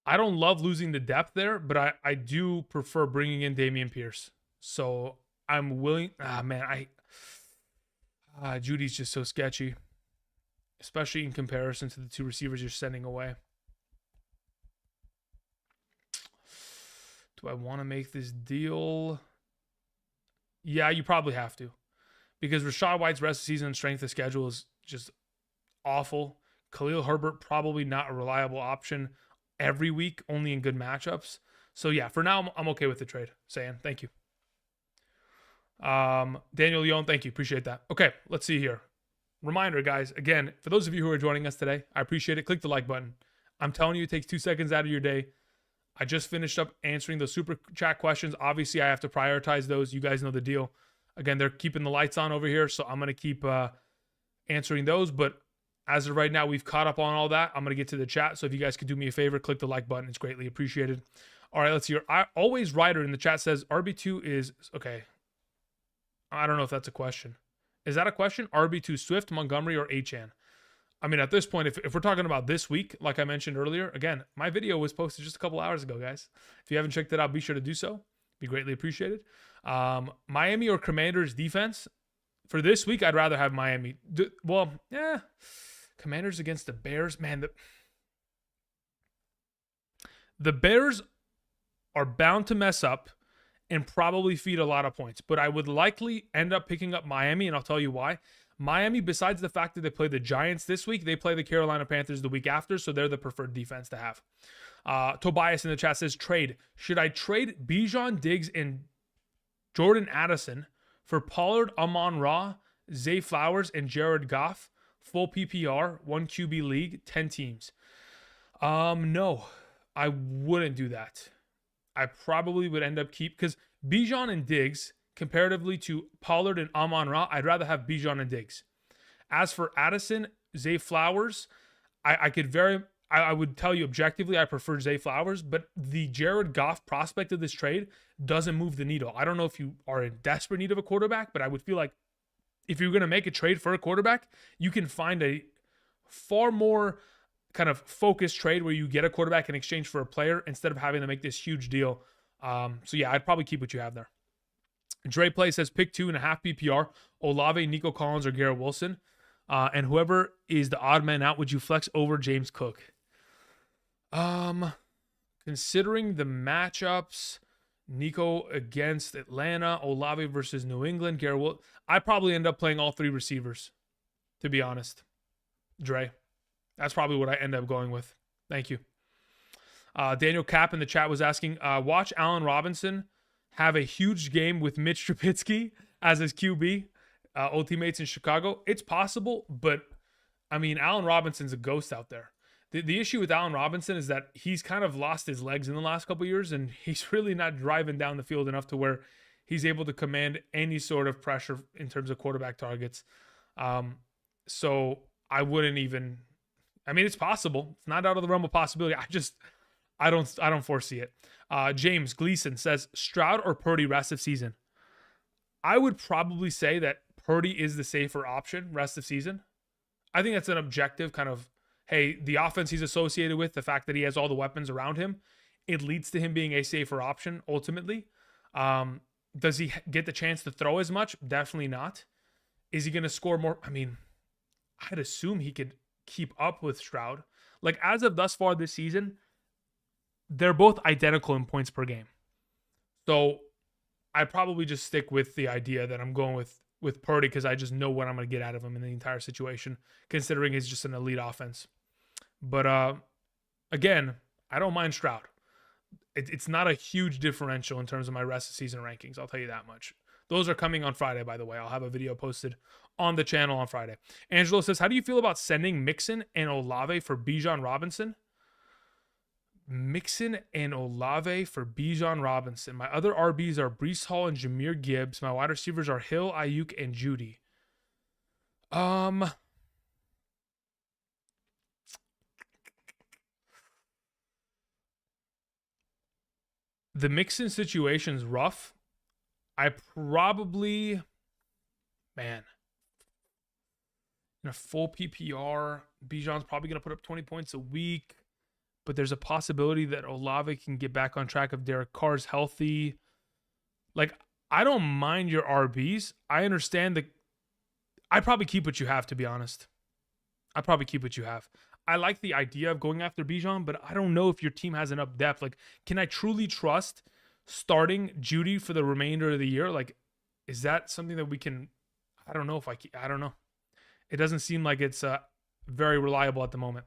I don't love losing the depth there, but I do prefer bringing in Damian Pierce. So I'm willing. Judy's just so sketchy, especially in comparison to the two receivers you're sending away. Do I want to make this deal? Yeah, you probably have to, because Rachaad White's rest of the season and strength of schedule is just awful. Khalil Herbert, probably not a reliable option every week, only in good matchups. So yeah, for now, I'm okay with the trade. Saying thank you. Daniel Leon, thank you. Appreciate that. Okay, let's see here. Reminder, guys, again, for those of you who are joining us today, I appreciate it. Click the like button. I'm telling you, it takes 2 seconds out of your day. I just finished up answering those super chat questions. Obviously, I have to prioritize those. You guys know the deal. Again, they're keeping the lights on over here, so I'm going to keep answering those. But as of right now, we've caught up on all that. I'm going to get to the chat. So if you guys could do me a favor, click the like button. It's greatly appreciated. All right, let's see. Always Ryder in the chat says RB2 is okay. I don't know if that's a question. Is that a question? RB2 Swift, Montgomery, or Achane? I mean, at this point, if we're talking about this week, like I mentioned earlier, again, my video was posted just a couple hours ago, guys. If you haven't checked it out, be sure to do so. Be greatly appreciated. Miami or Commanders defense? For this week, I'd rather have Miami. Commanders against the Bears. Man, the Bears are bound to mess up and probably feed a lot of points. But I would likely end up picking up Miami, and I'll tell you why. Miami, besides the fact that they play the Giants this week, they play the Carolina Panthers the week after, so they're the preferred defense to have. Tobias in the chat says, trade. Should I trade Bijan, Diggs, and Jordan Addison for Pollard, Amon-Ra, Zay Flowers, and Jared Goff? Full PPR, 1 QB league, 10 teams. No, I wouldn't do that. I probably would end up because Bijan and Diggs, comparatively to Pollard and Amon-Ra, I'd rather have Bijan and Diggs. As for Addison, Zay Flowers, I would tell you objectively I prefer Zay Flowers, but the Jared Goff prospect of this trade doesn't move the needle. I don't know if you are in desperate need of a quarterback, but I would feel like if you're going to make a trade for a quarterback, you can find a far more kind of focused trade where you get a quarterback in exchange for a player instead of having to make this huge deal. So yeah, I'd probably keep what you have there. Dre Play says pick 2.5 PPR, Olave, Nico Collins, or Garrett Wilson. And whoever is the odd man out, would you flex over James Cook? Considering the matchups, Nico against Atlanta, Olave versus New England, Garrett Wilson, I probably end up playing all 3 receivers, to be honest. Dre. That's probably what I end up going with. Thank you. Daniel Cap in the chat was asking, watch Allen Robinson have a huge game with Mitch Trubisky as his QB, old teammates in Chicago. It's possible, but I mean, Allen Robinson's a ghost out there. The issue with Allen Robinson is that he's kind of lost his legs in the last couple of years, and he's really not driving down the field enough to where he's able to command any sort of pressure in terms of quarterback targets. So I wouldn't even. I mean, it's possible. It's not out of the realm of possibility. I don't foresee it. James Gleason says Stroud or Purdy rest of season. I would probably say that Purdy is the safer option rest of season. I think that's an objective kind of, hey, the offense he's associated with, the fact that he has all the weapons around him, it leads to him being a safer option ultimately. Does he get the chance to throw as much? Definitely not. Is he going to score more? I mean, I'd assume he could keep up with Stroud. Like, as of thus far this season, they're both identical in points per game. So I'd probably just stick with the idea that I'm going with Purdy because I just know what I'm going to get out of him in the entire situation, considering he's just an elite offense. But again, I don't mind Stroud. It's not a huge differential in terms of my rest of season rankings. I'll tell you that much. Those are coming on Friday, by the way. I'll have a video posted on the channel on Friday. Angelo says, how do you feel about sending Mixon and Olave for Bijan Robinson? Mixon and Olave for Bijan Robinson. My other RBs are Breece Hall and Jahmyr Gibbs. My wide receivers are Hill, Ayuk, and Judy. The Mixon situation's rough. I probably, man, in a full PPR, Bijan's probably going to put up 20 points a week, but there's a possibility that Olave can get back on track if Derek Carr's healthy. Like, I don't mind your RBs. I understand I'd probably keep what you have, to be honest. I'd probably keep what you have. I like the idea of going after Bijan, but I don't know if your team has enough depth. Like, can I truly trust starting Judy for the remainder of the year? Like, is that something that we can, I don't know. It doesn't seem like it's very reliable at the moment.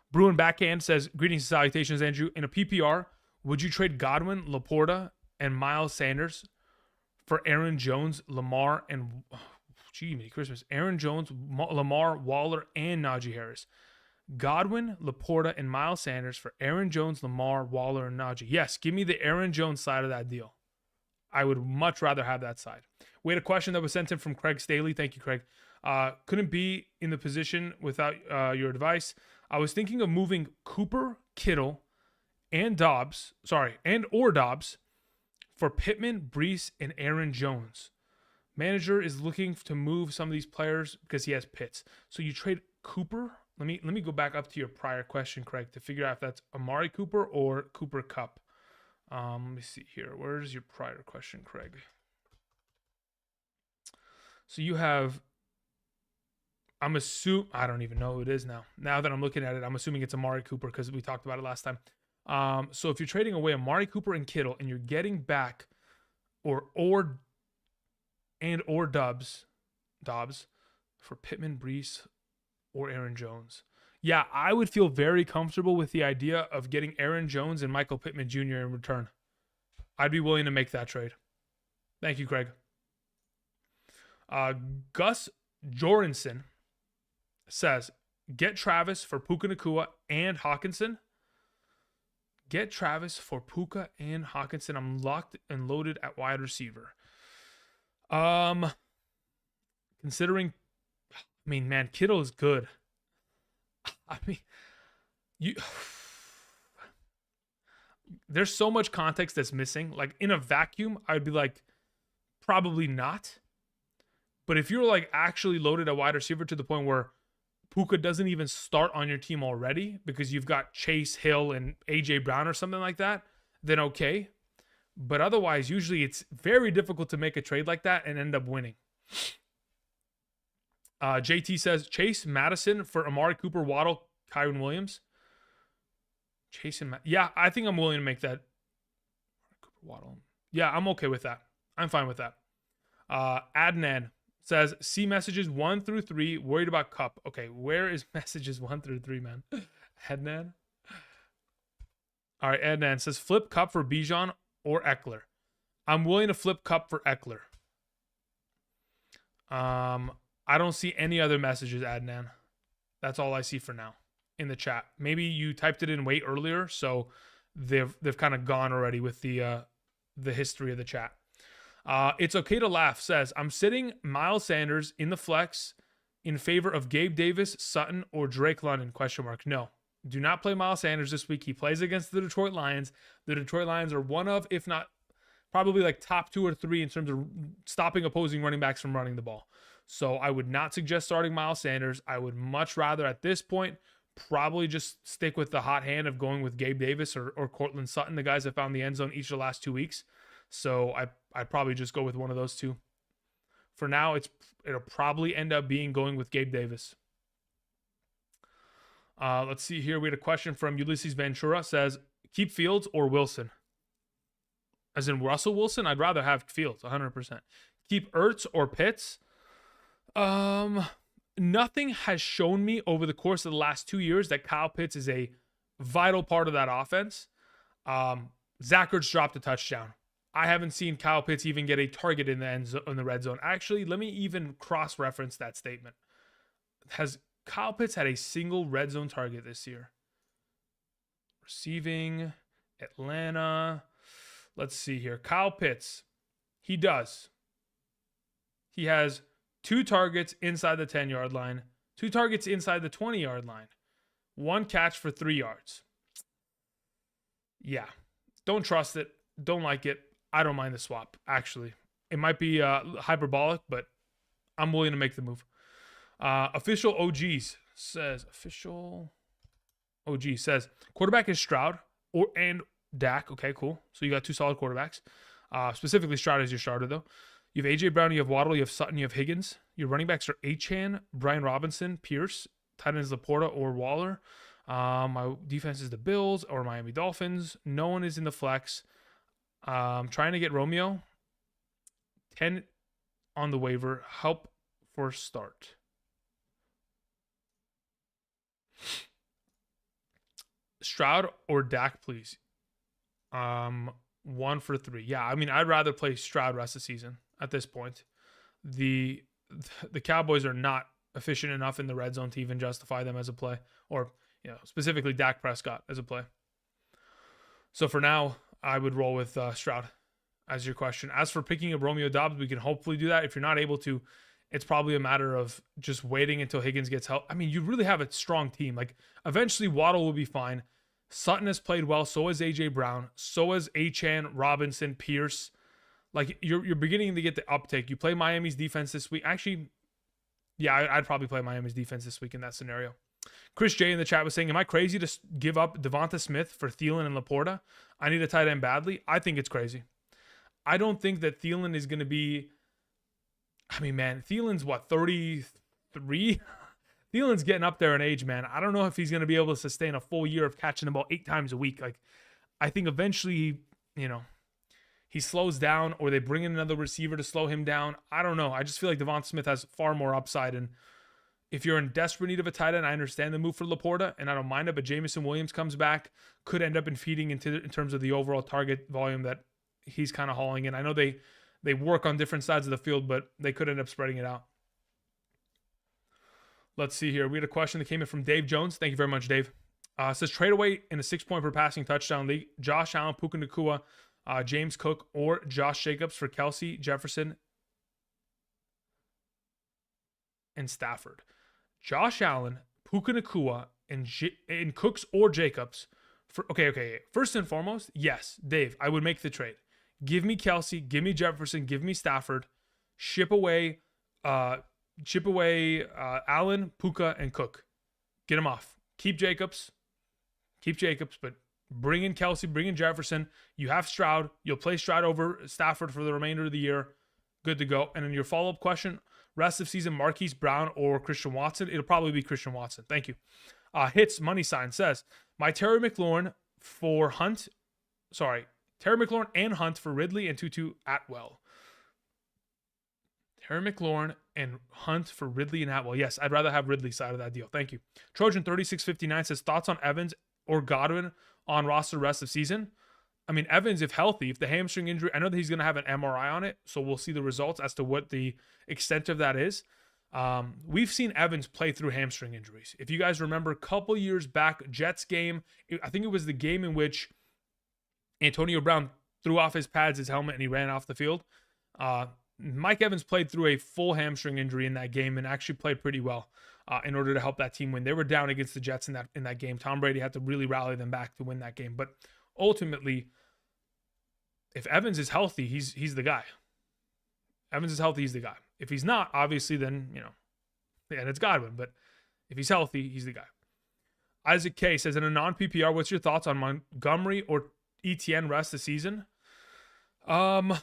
Bruin Backhand says, greetings and salutations, Andrew. In a PPR, would you trade Godwin, Laporta, and Miles Sanders for Aaron Jones, Lamar, and Merry Christmas. Aaron Jones, Lamar, Waller, and Najee Harris. Godwin, Laporta, and Miles Sanders for Aaron Jones, Lamar, Waller, and Najee. Yes, give me the Aaron Jones side of that deal. I would much rather have that side. We had a question that was sent in from Craig Staley. Thank you, Craig. Couldn't be in the position without your advice. I was thinking of moving Cooper, Kittle, and Dobbs for Pittman, Breece, and Aaron Jones. Manager is looking to move some of these players because he has Pitts. So you trade Cooper. Let me go back up to your prior question, Craig, to figure out if that's Amari Cooper or Cooper Kupp. Let me see here. Where's your prior question, Craig? So you have, I don't even know who it is now. Now that I'm looking at it, I'm assuming it's Amari Cooper because we talked about it last time. So if you're trading away Amari Cooper and Kittle and you're getting back or Dobbs for Pittman, Breece, or Aaron Jones. Yeah, I would feel very comfortable with the idea of getting Aaron Jones and Michael Pittman Jr. in return. I'd be willing to make that trade. Thank you, Craig. Gus Jorgensen says, get Travis for Puka Nacua and Hawkinson. Get Travis for Puka and Hawkinson. I'm locked and loaded at wide receiver. Considering, Kittle is good. There's so much context that's missing. Like, in a vacuum, I'd be like, probably not. But if you're like actually loaded at wide receiver to the point where Puka doesn't even start on your team already because you've got Chase Hill and AJ Brown or something like that, then okay. But otherwise, usually it's very difficult to make a trade like that and end up winning. JT says Chase, Madison for Amari Cooper, Waddle, Kyron Williams. Chase and yeah, I think I'm willing to make that. Cooper, Waddle. Yeah, I'm okay with that. I'm fine with that. Adnan says see messages 1 through 3. Worried about Cup. Okay, where is messages 1 through 3, man? Adnan. All right, Adnan says flip Cup for Bijan or Eckler. I'm willing to flip Cup for Eckler. I don't see any other messages, Adnan. That's all I see for now in the chat. Maybe you typed it in way earlier, so they've kind of gone already with the history of the chat. It's okay to laugh says I'm sitting Miles Sanders in the flex in favor of Gabe Davis, Sutton, or Drake London? ? No, do not play Miles Sanders this week. He plays against the Detroit Lions. The Detroit Lions are one of, if not probably like top 2 or 3 in terms of stopping opposing running backs from running the ball. So I would not suggest starting Miles Sanders. I would much rather at this point probably just stick with the hot hand of going with Gabe Davis or Cortland Sutton, the guys that found the end zone each of the last 2 weeks. So I'd probably just go with one of those two. For now, it'll probably end up being going with Gabe Davis. Let's see here. We had a question from Ulysses Ventura. Says, keep Fields or Wilson? As in Russell Wilson? I'd rather have Fields, 100%. Keep Ertz or Pitts? Nothing has shown me over the course of the last 2 years that Kyle Pitts is a vital part of that offense. Zach Ertz dropped a touchdown. I haven't seen Kyle Pitts even get a target in the red zone. Actually, let me even cross-reference that statement. Has Kyle Pitts had a single red zone target this year? Receiving, Atlanta. Let's see here. Kyle Pitts. He does. He has 2 targets inside the 10-yard line, 2 targets inside the 20-yard line, 1 catch for 3 yards. Yeah. Don't trust it. Don't like it. I don't mind the swap, actually. It might be hyperbolic, but I'm willing to make the move. Official OGs says, quarterback is Stroud and Dak. Okay, cool. So you got 2 solid quarterbacks. Specifically, Stroud is your starter, though. You have A.J. Brown, you have Waddle, you have Sutton, you have Higgins. Your running backs are Achane, Brian Robinson, Pierce, tight end is Laporta or Waller. My defense is the Bills or Miami Dolphins. No one is in the flex. Trying to get Romeo. 10 on the waiver. Help for start. Stroud or Dak, please. 1 for 3. Yeah, I mean, I'd rather play Stroud rest of the season at this point. The Cowboys are not efficient enough in the red zone to even justify them as a play, or specifically Dak Prescott as a play. So for now, I would roll with Stroud as your question. As for picking up Romeo Doubs, we can hopefully do that. If you're not able to, it's probably a matter of just waiting until Higgins gets help. I mean, you really have a strong team. Like, eventually Waddle will be fine. Sutton has played well. So has A.J. Brown. So has Achane, Robinson, Pierce. Like, you're beginning to get the uptake. You play Miami's defense this week. Actually, yeah, I'd probably play Miami's defense this week in that scenario. Chris J in the chat was saying, am I crazy to give up Devonta Smith for Thielen and Laporta? I need a tight end badly. I think it's crazy. I don't think that Thielen is going to be... I mean, man, Thielen's what, 33? Thielen's getting up there in age, man. I don't know if he's going to be able to sustain a full year of catching the ball 8 times a week. Like, I think eventually, he slows down, or they bring in another receiver to slow him down. I don't know. I just feel like Devonta Smith has far more upside, and if you're in desperate need of a tight end, I understand the move for Laporta, and I don't mind it, but Jameson Williams comes back, could end up feeding in terms of the overall target volume that he's kind of hauling in. I know they work on different sides of the field, but they could end up spreading it out. Let's see here. We had a question that came in from Dave Jones. Thank you very much, Dave. Says trade away in a 6-point per passing touchdown league. Josh Allen, Puka Nacua, James Cook, or Josh Jacobs for Kelsey, Jefferson, and Stafford. Josh Allen, Puka Nacua, and Cooks or Jacobs. Okay. First and foremost, yes, Dave, I would make the trade. Give me Kelsey, give me Jefferson, give me Stafford. Ship away Allen, Puka, and Cook. Get them off. Keep Jacobs, but Bring in Kelsey, bring in Jefferson. You have Stroud. You'll play Stroud over Stafford for the remainder of the year. Good to go. And then your follow-up question, rest of season, Marquise Brown or Christian Watson? It'll probably be Christian Watson. Thank you. Hits Money Sign says, my Terry McLaurin for Hunt. Sorry, Terry McLaurin and Hunt for Ridley and Tutu Atwell. Terry McLaurin and Hunt for Ridley and Atwell. Yes, I'd rather have Ridley's side of that deal. Thank you. Trojan 3659 says, thoughts on Evans or Godwin on roster rest of season? I mean, Evans, if healthy, if the hamstring injury, I know that he's going to have an MRI on it, so we'll see the results as to what the extent of that is. We've seen Evans play through hamstring injuries. If you guys remember a couple years back, Jets game, I think it was the game in which Antonio Brown threw off his pads, his helmet, and he ran off the field. Mike Evans played through a full hamstring injury in that game and actually played pretty well in order to help that team win. They were down against the Jets in that game. Tom Brady had to really rally them back to win that game. But ultimately, if Evans is healthy, he's the guy. Evans is healthy, he's the guy. If he's not, obviously, then, and it's Godwin. But if he's healthy, he's the guy. Isaac K says, in a non-PPR, what's your thoughts on Montgomery or ETN rest of the season? I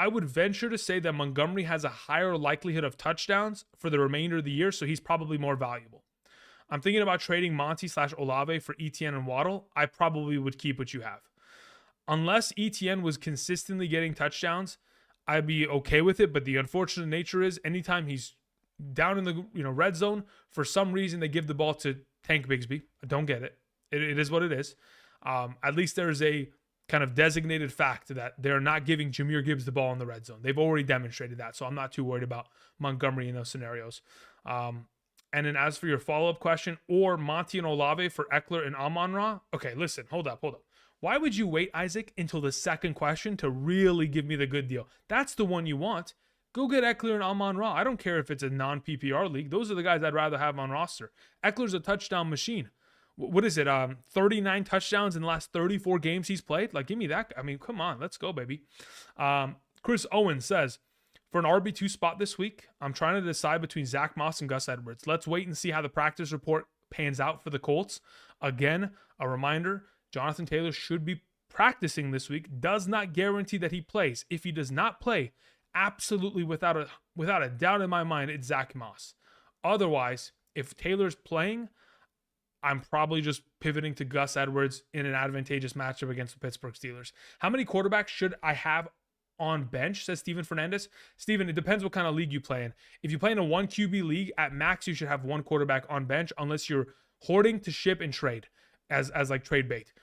would venture to say that Montgomery has a higher likelihood of touchdowns for the remainder of the year, so he's probably more valuable. I'm thinking about trading Monty/Olave for ETN and Waddle. I probably would keep what you have. Unless ETN was consistently getting touchdowns, I'd be okay with it, but the unfortunate nature is anytime he's down in the red zone, for some reason they give the ball to Tank Bigsby. I don't get it. It is what it is. At least there's a kind of designated fact that they're not giving Jahmyr Gibbs the ball in the red zone. They've already demonstrated that, so I'm not too worried about Montgomery in those scenarios. And then as for your follow-up question, or Monty and Olave for Eckler and Amon-Ra, okay, listen, hold up. Why would you wait, Isaac, until the second question to really give me the good deal? That's the one you want. Go get Eckler and Amon-Ra. I don't care if it's a non-PPR league. Those are the guys I'd rather have on roster. Eckler's a touchdown machine. What is it? 39 touchdowns in the last 34 games he's played? Like, give me that. I mean, come on. Let's go, baby. Chris Owen says, for an RB2 spot this week, I'm trying to decide between Zach Moss and Gus Edwards. Let's wait and see how the practice report pans out for the Colts. Again, a reminder, Jonathan Taylor should be practicing this week. Does not guarantee that he plays. If he does not play, absolutely without a doubt in my mind, it's Zach Moss. Otherwise, if Taylor's playing, I'm probably just pivoting to Gus Edwards in an advantageous matchup against the Pittsburgh Steelers. How many quarterbacks should I have on bench, says Steven Fernandez? Steven, it depends what kind of league you play in. If you play in a 1 QB league, at max you should have one quarterback on bench unless you're hoarding to ship and trade as like trade bait.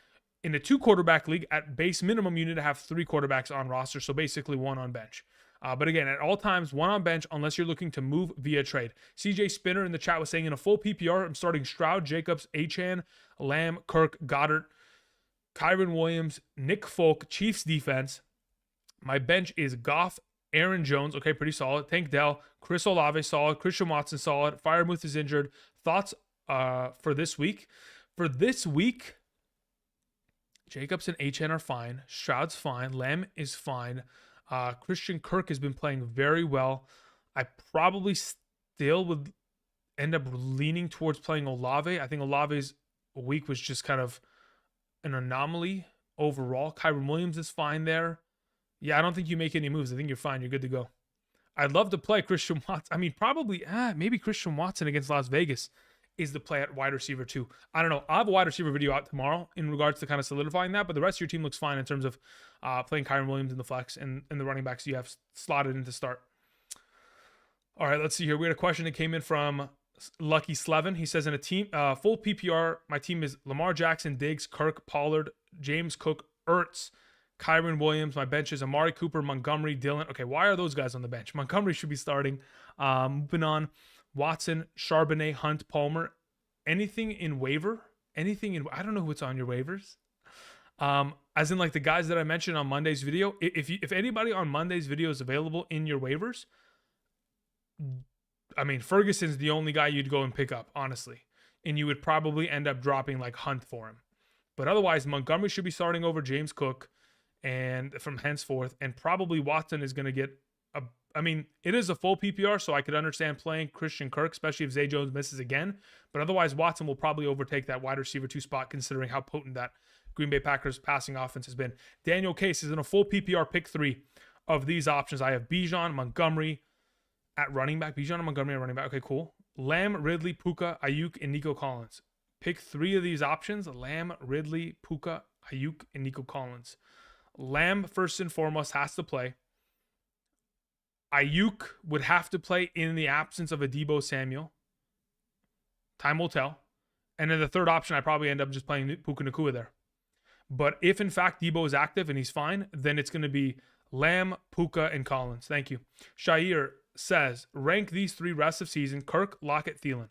In a 2 quarterback league, at base minimum, you need to have 3 quarterbacks on roster, so basically 1 on bench. But again, at all times, 1 on bench unless you're looking to move via trade. CJ Spinner in the chat was saying, in a full PPR, I'm starting Stroud, Jacobs, Achane, Lamb, Kirk, Goddard, Kyron Williams, Nick Folk, Chiefs defense. My bench is Goff, Aaron Jones, okay, pretty solid. Tank Dell, Chris Olave, solid. Christian Watson, solid. Freiermuth is injured. Thoughts for this week? For this week, Jacobs and Achane are fine. Stroud's fine. Lamb is fine. Christian Kirk has been playing very well. I probably still would end up leaning towards playing Olave. I think Olave's week was just kind of an anomaly overall. Kyron Williams is fine there. Yeah, I don't think you make any moves. I think you're fine. You're good to go. I'd love to play Christian Watson. I mean, probably, maybe Christian Watson against Las Vegas is the play at wide receiver too. I don't know. I'll have a wide receiver video out tomorrow in regards to kind of solidifying that, but the rest of your team looks fine in terms of playing Kyron Williams in the flex and the running backs you have slotted in to start. All right, let's see here. We had a question that came in from Lucky Slevin. He says, in a team, full PPR, my team is Lamar Jackson, Diggs, Kirk, Pollard, James Cook, Ertz, Kyron Williams. My bench is Amari Cooper, Montgomery, Dillon. Okay, why are those guys on the bench? Montgomery should be starting. Moving on. Watson, Charbonnet, Hunt, Palmer. Anything in waiver? I don't know what's on your waivers. As in like the guys that I mentioned on Monday's video. If anybody on Monday's video is available in your waivers, I mean, Ferguson's the only guy you'd go and pick up, honestly. And you would probably end up dropping like Hunt for him. But otherwise, Montgomery should be starting over James Cook and from henceforth. And probably Watson is going to get I mean, it is a full PPR, so I could understand playing Christian Kirk, especially if Zay Jones misses again. But otherwise, Watson will probably overtake that wide receiver 2 spot, considering how potent that Green Bay Packers passing offense has been. Daniel Case is in a full PPR pick 3 of these options. I have Bijan, Montgomery at running back. Bijan and Montgomery at running back. Okay, cool. Lamb, Ridley, Puka, Ayuk, and Nico Collins. Pick 3 of these options. Lamb, Ridley, Puka, Ayuk, and Nico Collins. Lamb, first and foremost, has to play. Ayuk would have to play in the absence of a Deebo Samuel. Time will tell. And then the third option, I probably end up just playing Puka Nacua there. But if, in fact, Deebo is active and he's fine, then it's going to be Lamb, Puka, and Collins. Thank you. Shair says, rank these 3 rest of season: Kirk, Lockett, Thielen.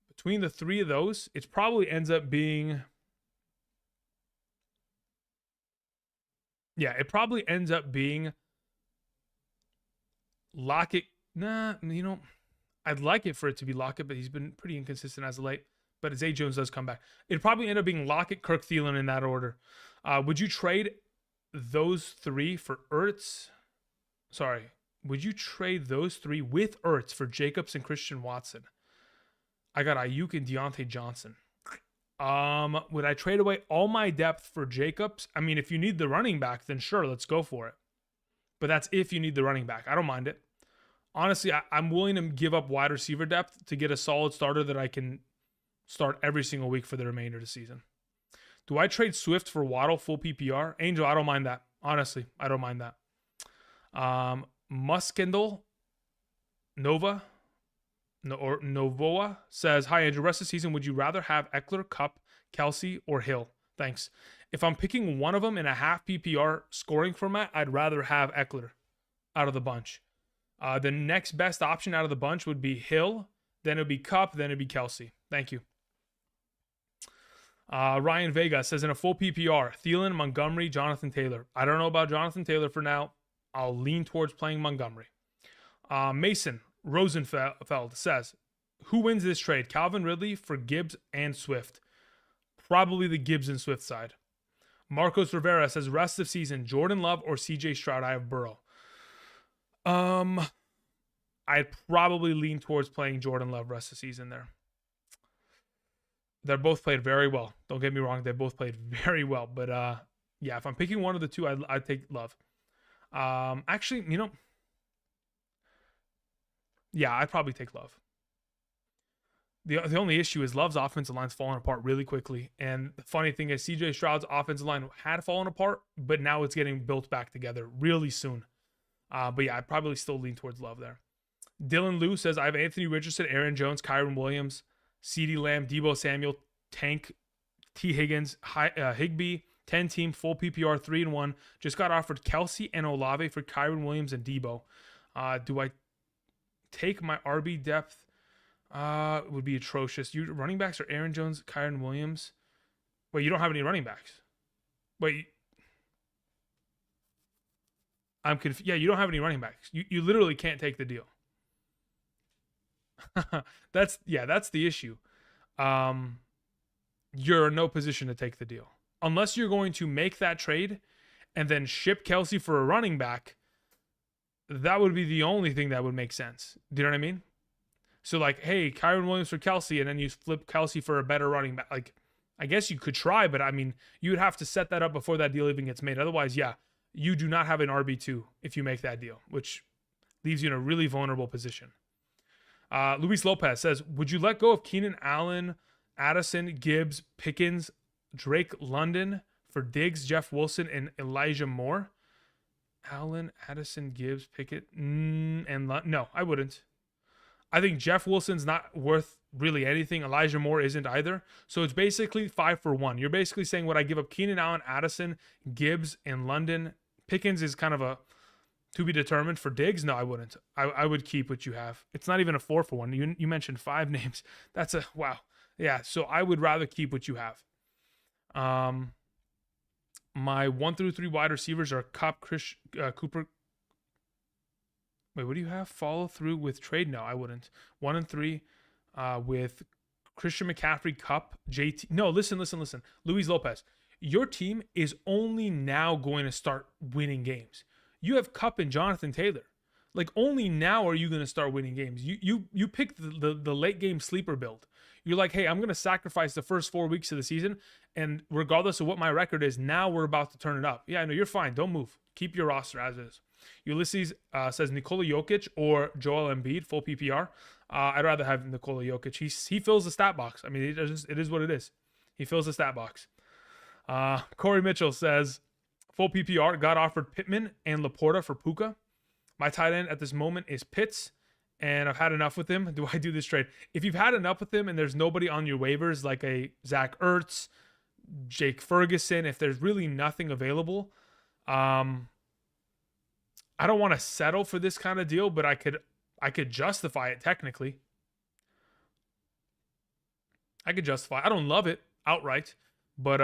Between the 3 of those, it probably ends up being... Yeah, it probably ends up being Lockett. Nah, I'd like it for it to be Lockett, but he's been pretty inconsistent as of late. But Zay Jones does come back. It'd probably end up being Lockett, Kirk, Thielen in that order. Would you trade those 3 for Ertz? Sorry. Would you trade those 3 with Ertz for Jacobs and Christian Watson? I got Ayuk and Deontay Johnson. Would I trade away all my depth for Jacobs? I mean, if you need the running back, then sure, let's go for it. But that's if you need the running back. I don't mind it. Honestly, I'm willing to give up wide receiver depth to get a solid starter that I can start every single week for the remainder of the season. Do I trade Swift for Waddle full PPR? Angel, I don't mind that. Honestly, I don't mind that. Muskendall Nova or Novoa says, hi, Andrew. Rest of the season, would you rather have Eckler, Kupp, Kelsey, or Hill? Thanks. If I'm picking one of them in a half PPR scoring format, I'd rather have Eckler out of the bunch. The next best option out of the bunch would be Hill, then it would be Kupp, then it would be Kelsey. Thank you. Ryan Vega says, in a full PPR, Thielen, Montgomery, Jonathan Taylor. I don't know about Jonathan Taylor for now. I'll lean towards playing Montgomery. Mason Rosenfeld says, who wins this trade? Calvin Ridley for Gibbs and Swift. Probably the Gibbs and Swift side. Marcos Rivera says, rest of season, Jordan Love or CJ Stroud? I have Burrow. I'd probably lean towards playing Jordan Love rest of season there. They're both played very well. Don't get me wrong. They both played very well. But yeah, if I'm picking one of the two, I'd take Love. Actually, yeah, I'd probably take Love. The only issue is Love's offensive line's falling apart really quickly. And the funny thing is CJ Stroud's offensive line had fallen apart, but now it's getting built back together really soon. But yeah, I'd probably still lean towards Love there. Dylan Liu says, I have Anthony Richardson, Aaron Jones, Kyron Williams, CeeDee Lamb, Deebo Samuel, Tank, T. Higgins, Higbee, 10-team, full PPR, 3-1. Just got offered Kelsey and Olave for Kyron Williams and Deebo. Do I take my RB depth? It would be atrocious. You running backs are Aaron Jones, Kyron Williams. Wait, you don't have any running backs? Wait. I'm confused. Yeah, you don't have any running backs. You literally can't take the deal. That's the issue. You're in no position to take the deal. Unless you're going to make that trade and then ship Kelsey for a running back, that would be the only thing that would make sense. Do you know what I mean? So like, hey, Kyron Williams for Kelsey, and then you flip Kelsey for a better running back. Like, I guess you could try, but I mean, you would have to set that up before that deal even gets made. Otherwise, yeah, you do not have an RB2 if you make that deal, which leaves you in a really vulnerable position. Luis Lopez says, would you let go of Keenan Allen, Addison, Gibbs, Pickens, Drake London for Diggs, Jeff Wilson, and Elijah Moore? Allen, Addison, Gibbs, Pickett, no, I wouldn't. I think Jeff Wilson's not worth really anything. Elijah Moore isn't either. So it's basically 5 for 1. You're basically saying, would I give up Keenan Allen, Addison, Gibbs, and London? Pickens is kind of a to be determined. For Diggs, no, I wouldn't. I would keep what you have. It's not even a 4 for 1. You mentioned 5 names. That's a wow. Yeah, so I would rather keep what you have. My 1 through 3 wide receivers are Kupp, Cooper. Wait, what do you have? Follow through with trade? No, I wouldn't. 1 and 3 with Christian McCaffrey, Kupp, JT. No, listen. Luis Lopez, your team is only now going to start winning games. You have Kupp and Jonathan Taylor. Like, only now are you going to start winning games. You picked the late game sleeper build. You're like, hey, I'm going to sacrifice the first 4 weeks of the season, and regardless of what my record is, now we're about to turn it up. Yeah, I know, you're fine. Don't move. Keep your roster as is. Ulysses says Nikola Jokic or Joel Embiid, full PPR. I'd rather have Nikola Jokic. He fills the stat box. I mean, it is what it is. He fills the stat box. Corey Mitchell says, full PPR, got offered Pittman and Laporta for Puka. My tight end at this moment is Pitts, and I've had enough with him. Do I do this trade? If you've had enough with him and there's nobody on your waivers like a Zach Ertz, Jake Ferguson, if there's really nothing available, I don't want to settle for this kind of deal, but I could justify it technically. I could justify. I don't love it outright, but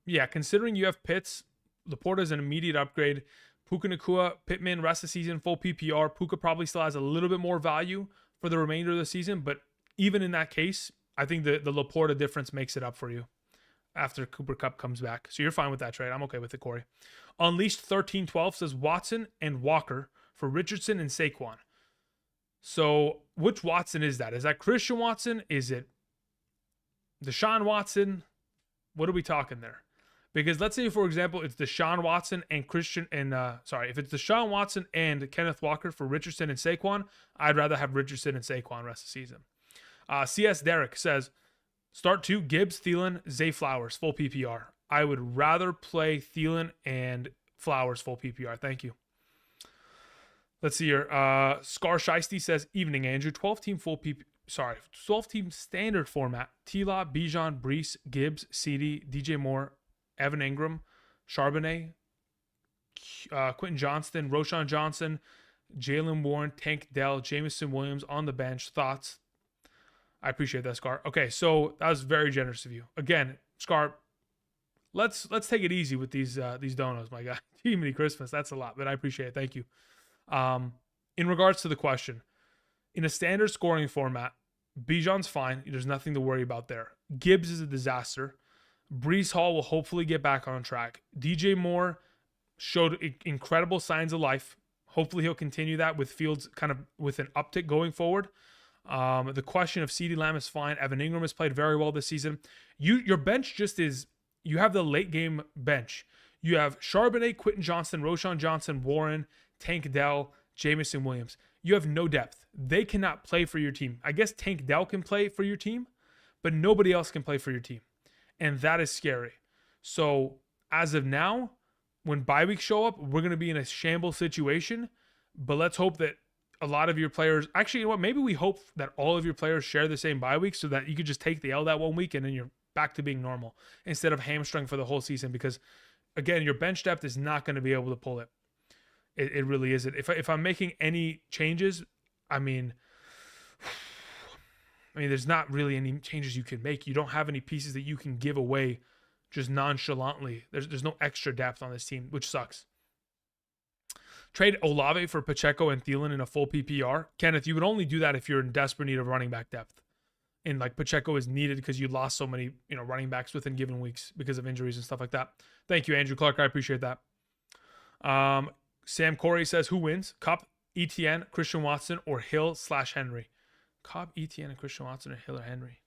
yeah, considering you have Pitts, Laporta is an immediate upgrade. Puka Nacua, Pittman, rest of the season, full PPR. Puka probably still has a little bit more value for the remainder of the season, but even in that case, I think the Laporta difference makes it up for you after Cooper Kupp comes back. So you're fine with that trade. I'm okay with it, Corey. Unleashed 1312 says Watson and Walker for Richardson and Saquon. So which Watson is that? Is that Christian Watson? Is it Deshaun Watson? What are we talking there? Because let's say, for example, it's Deshaun Watson and if it's Deshaun Watson and Kenneth Walker for Richardson and Saquon, I'd rather have Richardson and Saquon rest of the season. CS Derek says, start 2, Gibbs, Thielen, Zay Flowers, full PPR. I would rather play Thielen and Flowers full PPR. Thank you. Let's see here. Scar Shiesty says, evening, Andrew. 12-team standard format. T-Law, Bijan, Brees, Gibbs, CD, DJ Moore, Evan Ingram, Charbonnet, Quentin Johnston, Roshan Johnson, Jalen Warren, Tank Dell, Jameson Williams on the bench. Thoughts? I appreciate that, Scar. Okay, so that was very generous of you. Again, Scar, let's take it easy with these donos, my guy. Merry Christmas. That's a lot, but I appreciate it. Thank you. In regards to the question, in a standard scoring format, Bijan's fine. There's nothing to worry about there. Gibbs is a disaster. Brees Hall will hopefully get back on track. DJ Moore showed incredible signs of life. Hopefully he'll continue that with Fields kind of with an uptick going forward. The question of CeeDee Lamb is fine. Evan Ingram has played very well this season. Your bench just is, you have the late game bench. You have Charbonnet, Quentin Johnston, Roshan Johnson, Warren, Tank Dell, Jameson Williams. You have no depth. They cannot play for your team. I guess Tank Dell can play for your team, but nobody else can play for your team. And that is scary. So as of now, when bye weeks show up, we're going to be in a shambles situation. But let's hope that a lot of your players, actually, you know what? Maybe we hope that all of your players share the same bye week so that you could just take the L that 1 week and then you're back to being normal instead of hamstring for the whole season. Because again, your bench depth is not going to be able to pull it. It really isn't. If I'm making any changes, I mean, there's not really any changes you can make. You don't have any pieces that you can give away just nonchalantly. There's no extra depth on this team, which sucks. Trade Olave for Pacheco and Thielen in a full PPR. Kenneth, you would only do that if you're in desperate need of running back depth. And like Pacheco is needed because you lost so many, running backs within given weeks because of injuries and stuff like that. Thank you, Andrew Clark. I appreciate that. Sam Corey says, who wins? Kupp, ETN, Christian Watson, or Hill/Henry? Kupp, ETN, and Christian Watson, or Hill or Henry?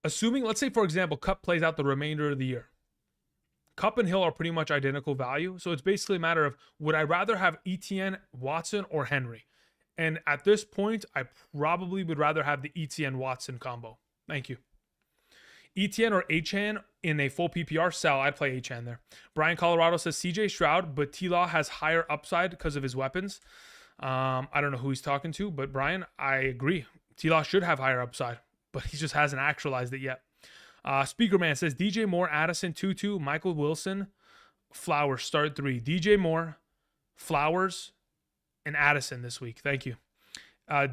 Assuming, let's say, for example, Kupp plays out the remainder of the year. Kupp and Hill are pretty much identical value. So it's basically a matter of, would I rather have ETN, Watson, or Henry? And at this point, I probably would rather have the ETN Watson combo. Thank you. ETN or Achane in a full PPR sell. I'd play Achane there. Brian Colorado says CJ Stroud, but T-Law has higher upside because of his weapons. I don't know who he's talking to, but Brian, I agree. T-Law should have higher upside, but he just hasn't actualized it yet. Speakerman says DJ Moore, Addison, Tutu, Michael Wilson, Flowers, start 3. DJ Moore, Flowers, and Addison this week. Thank you.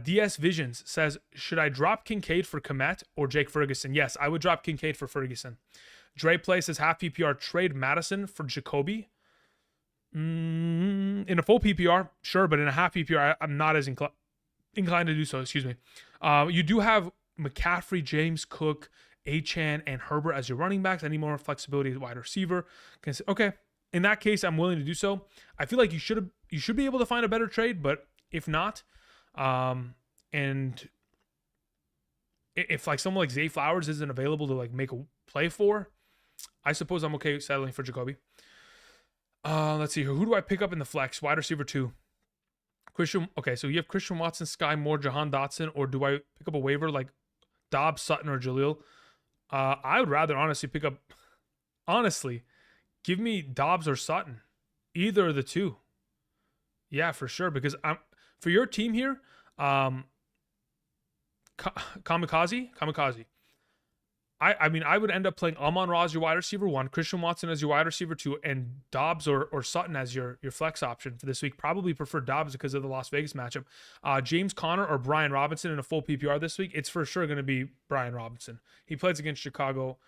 DS Visions says, should I drop Kincaid for Komet or Jake Ferguson? Yes, I would drop Kincaid for Ferguson. Dre Play says half PPR trade Madison for Jacoby. In a full PPR, sure, but in a half PPR, I'm not as inclined to do so. Excuse me. You do have McCaffrey, James Cook, Achane, and Herbert as your running backs. I need more flexibility as wide receiver. Okay, in that case, I'm willing to do so. I feel like you should be able to find a better trade, but if not, and if like someone like Zay Flowers isn't available to like make a play for, I suppose I'm okay settling for Jacoby. Let's see here. Who do I pick up in the flex? Wide receiver 2. Christian. Okay, so you have Christian Watson, Sky Moore, Jahan Dotson, or do I pick up a waiver like Dobbs, Sutton, or Jaleel? I would rather honestly pick up. Honestly, give me Dobbs or Sutton, either of the two. Yeah, for sure. Because I'm for your team here. Kamikaze. I mean, I would end up playing Amon-Ra as your wide receiver 1, Christian Watson as your wide receiver 2, and Dobbs or Sutton as your flex option for this week. Probably prefer Dobbs because of the Las Vegas matchup. James Conner or Brian Robinson in a full PPR this week. It's for sure going to be Brian Robinson. He plays against Chicago.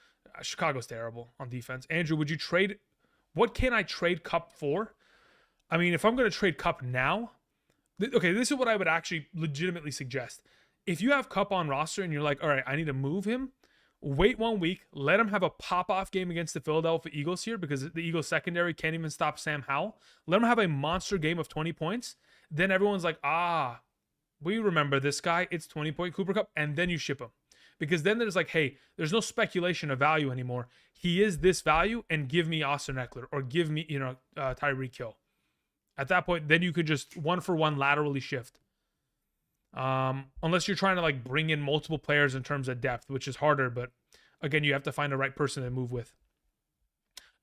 Chicago's terrible on defense. Andrew, would you trade? What can I trade Kupp for? I mean, if I'm going to trade Kupp now, okay, this is what I would actually legitimately suggest. If you have Kupp on roster and you're like, all right, I need to move him, wait 1 week, let him have a pop-off game against the Philadelphia Eagles here because the Eagles secondary can't even stop Sam Howell. Let him have a monster game of 20 points. Then everyone's like, we remember this guy. It's 20-point Cooper Kupp. And then you ship him. Because then there's like, hey, there's no speculation of value anymore. He is this value and give me Austin Eckler or give me, Tyreek Hill. At that point, then you could just 1-for-1 laterally shift. Unless you're trying to like bring in multiple players in terms of depth, which is harder, but again, you have to find the right person to move with.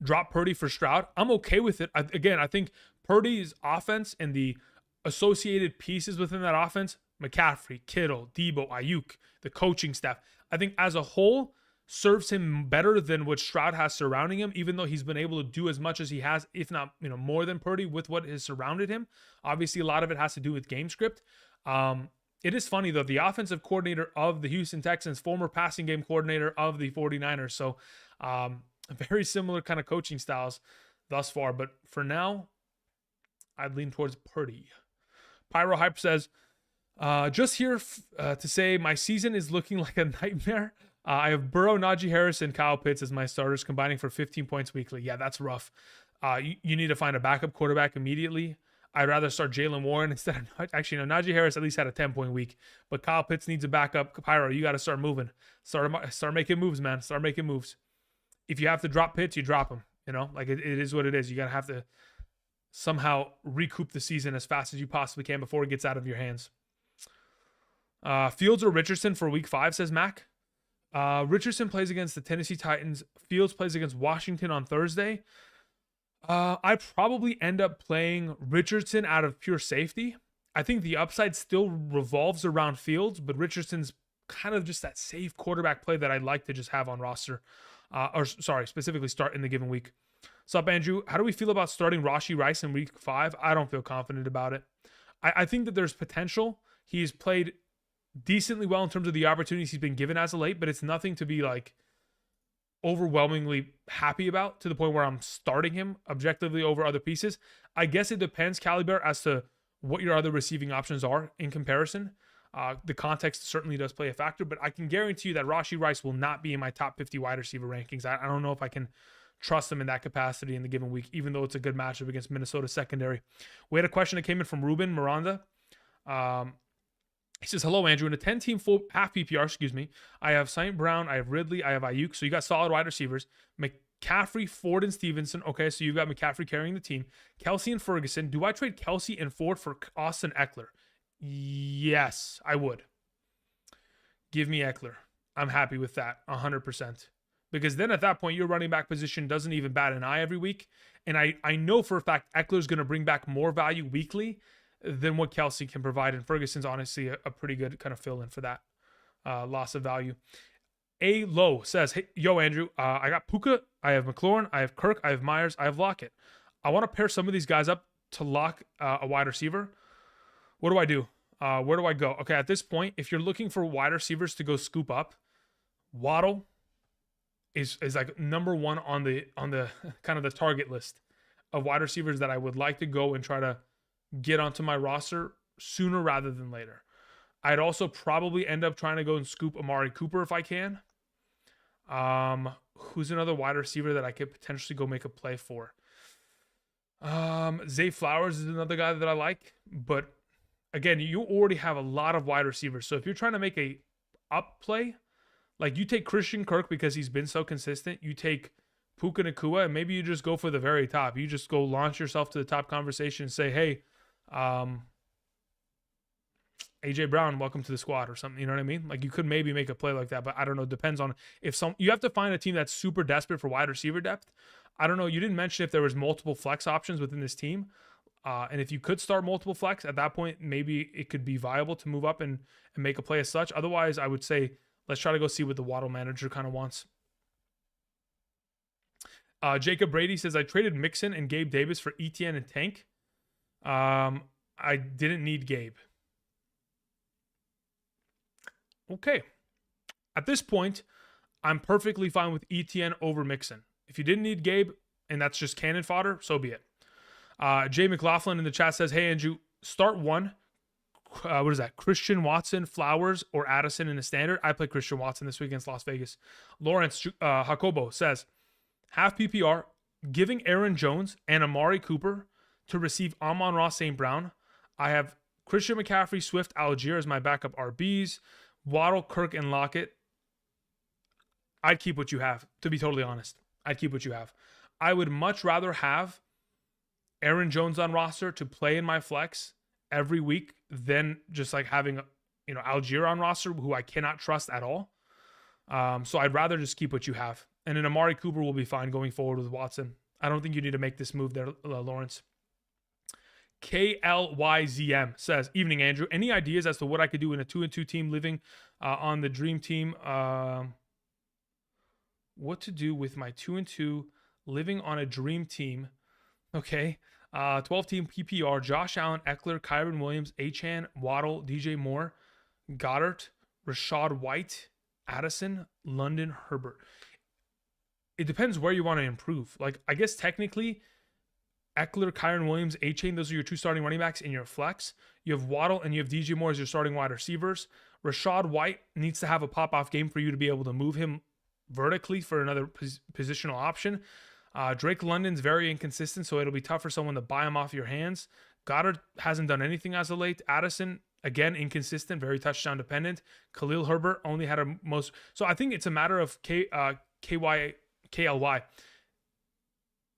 Drop Purdy for Stroud. I'm okay with it. I think Purdy's offense and the associated pieces within that offense, McCaffrey, Kittle, Debo, Ayuk, the coaching staff, I think as a whole serves him better than what Stroud has surrounding him, even though he's been able to do as much as he has, if not, more than Purdy with what has surrounded him. Obviously, a lot of it has to do with game script. It is funny, though, the offensive coordinator of the Houston Texans, former passing game coordinator of the 49ers. So very similar kind of coaching styles thus far. But for now, I'd lean towards Purdy. Pyro Hype says, just here to say my season is looking like a nightmare. I have Burrow, Najee Harris, and Kyle Pitts as my starters, combining for 15 points weekly. Yeah, that's rough. You need to find a backup quarterback immediately. I'd rather start Jalen Warren instead of Najee Harris at least had a 10-point week, but Kyle Pitts needs a backup. Pyro, you got to start moving. Start making moves, man. Start making moves. If you have to drop Pitts, you drop him. It is what it is. You got to have to somehow recoup the season as fast as you possibly can before it gets out of your hands. Fields or Richardson for week 5, says Mac. Richardson plays against the Tennessee Titans. Fields plays against Washington on Thursday. I probably end up playing Richardson out of pure safety. I think the upside still revolves around Fields, but Richardson's kind of just that safe quarterback play that I'd like to just have on roster. Specifically start in the given week. What's up, Andrew? How do we feel about starting Rashee Rice in week 5? I don't feel confident about it. I think that there's potential. He's played decently well in terms of the opportunities he's been given as of late, but it's nothing to be like overwhelmingly happy about to the point where I'm starting him objectively over other pieces. I guess it depends, Caliber, as to what your other receiving options are in comparison. The context certainly does play a factor, but I can guarantee you that Rashee Rice will not be in my top 50 wide receiver rankings. I don't know if I can trust him in that capacity in the given week, even though it's a good matchup against Minnesota secondary. We had a question that came in from Ruben Miranda. He says, hello, Andrew. In a 10-team full half PPR, I have St. Brown, I have Ridley, I have Ayuk. So you got solid wide receivers. McCaffrey, Ford, and Stevenson. Okay, so you've got McCaffrey carrying the team. Kelsey and Ferguson. Do I trade Kelsey and Ford for Austin Eckler? Yes, I would. Give me Eckler. I'm happy with that, 100%. Because then at that point, your running back position doesn't even bat an eye every week. And I know for a fact Eckler's going to bring back more value weekly than what Kelsey can provide. And Ferguson's honestly a pretty good kind of fill-in for that loss of value. A Low says, hey, yo, Andrew, I got Puka, I have McLaurin, I have Kirk, I have Myers, I have Lockett. I want to pair some of these guys up to lock a wide receiver. What do I do? Where do I go? Okay, at this point, if you're looking for wide receivers to go scoop up, Waddle is like number one on the kind of the target list of wide receivers that I would like to go and try to get onto my roster sooner rather than later. I'd also probably end up trying to go and scoop Amari Cooper if I can. Who's another wide receiver that I could potentially go make a play for? Zay Flowers is another guy that I like, but again, you already have a lot of wide receivers. So if you're trying to make a up play, like you take Christian Kirk because he's been so consistent. You take Puka Nacua, and maybe you just go for the very top. You just go launch yourself to the top conversation and say, hey, AJ Brown, welcome to the squad or something. You know what I mean? Like you could maybe make a play like that, but I don't know. Depends on if you have to find a team that's super desperate for wide receiver depth. I don't know. You didn't mention if there was multiple flex options within this team. And if you could start multiple flex at that point, maybe it could be viable to move up and make a play as such. Otherwise, I would say, let's try to go see what the Waddle manager kind of wants. Jacob Brady says, I traded Mixon and Gabe Davis for ETN and Tank. I didn't need Gabe. Okay. At this point, I'm perfectly fine with ETN over Mixon. If you didn't need Gabe and that's just cannon fodder, so be it. Jay McLaughlin in the chat says, hey, Andrew, start one. What is that? Christian Watson, Flowers, or Addison in the standard? I play Christian Watson this week against Las Vegas. Lawrence Jacobo says, half PPR, giving Aaron Jones and Amari Cooper to receive Amon-Ra St. Brown. I have Christian McCaffrey, Swift, Algier as my backup RBs. Waddle, Kirk, and Lockett. I'd keep what you have, to be totally honest. I'd keep what you have. I would much rather have Aaron Jones on roster to play in my flex every week than just like having, Algier on roster, who I cannot trust at all. So I'd rather just keep what you have. And then Amari Cooper will be fine going forward with Watson. I don't think you need to make this move there, Lawrence. KLYZM says, evening, Andrew. Any ideas as to what I could do in a 2-2 team living on the dream team? What to do with my 2-2 living on a dream team? Okay. 12-team PPR, Josh Allen, Eckler, Kyron Williams, Achane, Waddle, DJ Moore, Goddard, Rashad White, Addison, London, Herbert. It depends where you want to improve. Like, I guess technically, Eckler, Kyron Williams, Achane, those are your two starting running backs in your flex. You have Waddle and you have DJ Moore as your starting wide receivers. Rashad White needs to have a pop-off game for you to be able to move him vertically for another positional option. Drake London's very inconsistent, so it'll be tough for someone to buy him off your hands. Goddard hasn't done anything as of late. Addison, again, inconsistent, very touchdown dependent. Khalil Herbert only had a most. So I think it's a matter of KLY.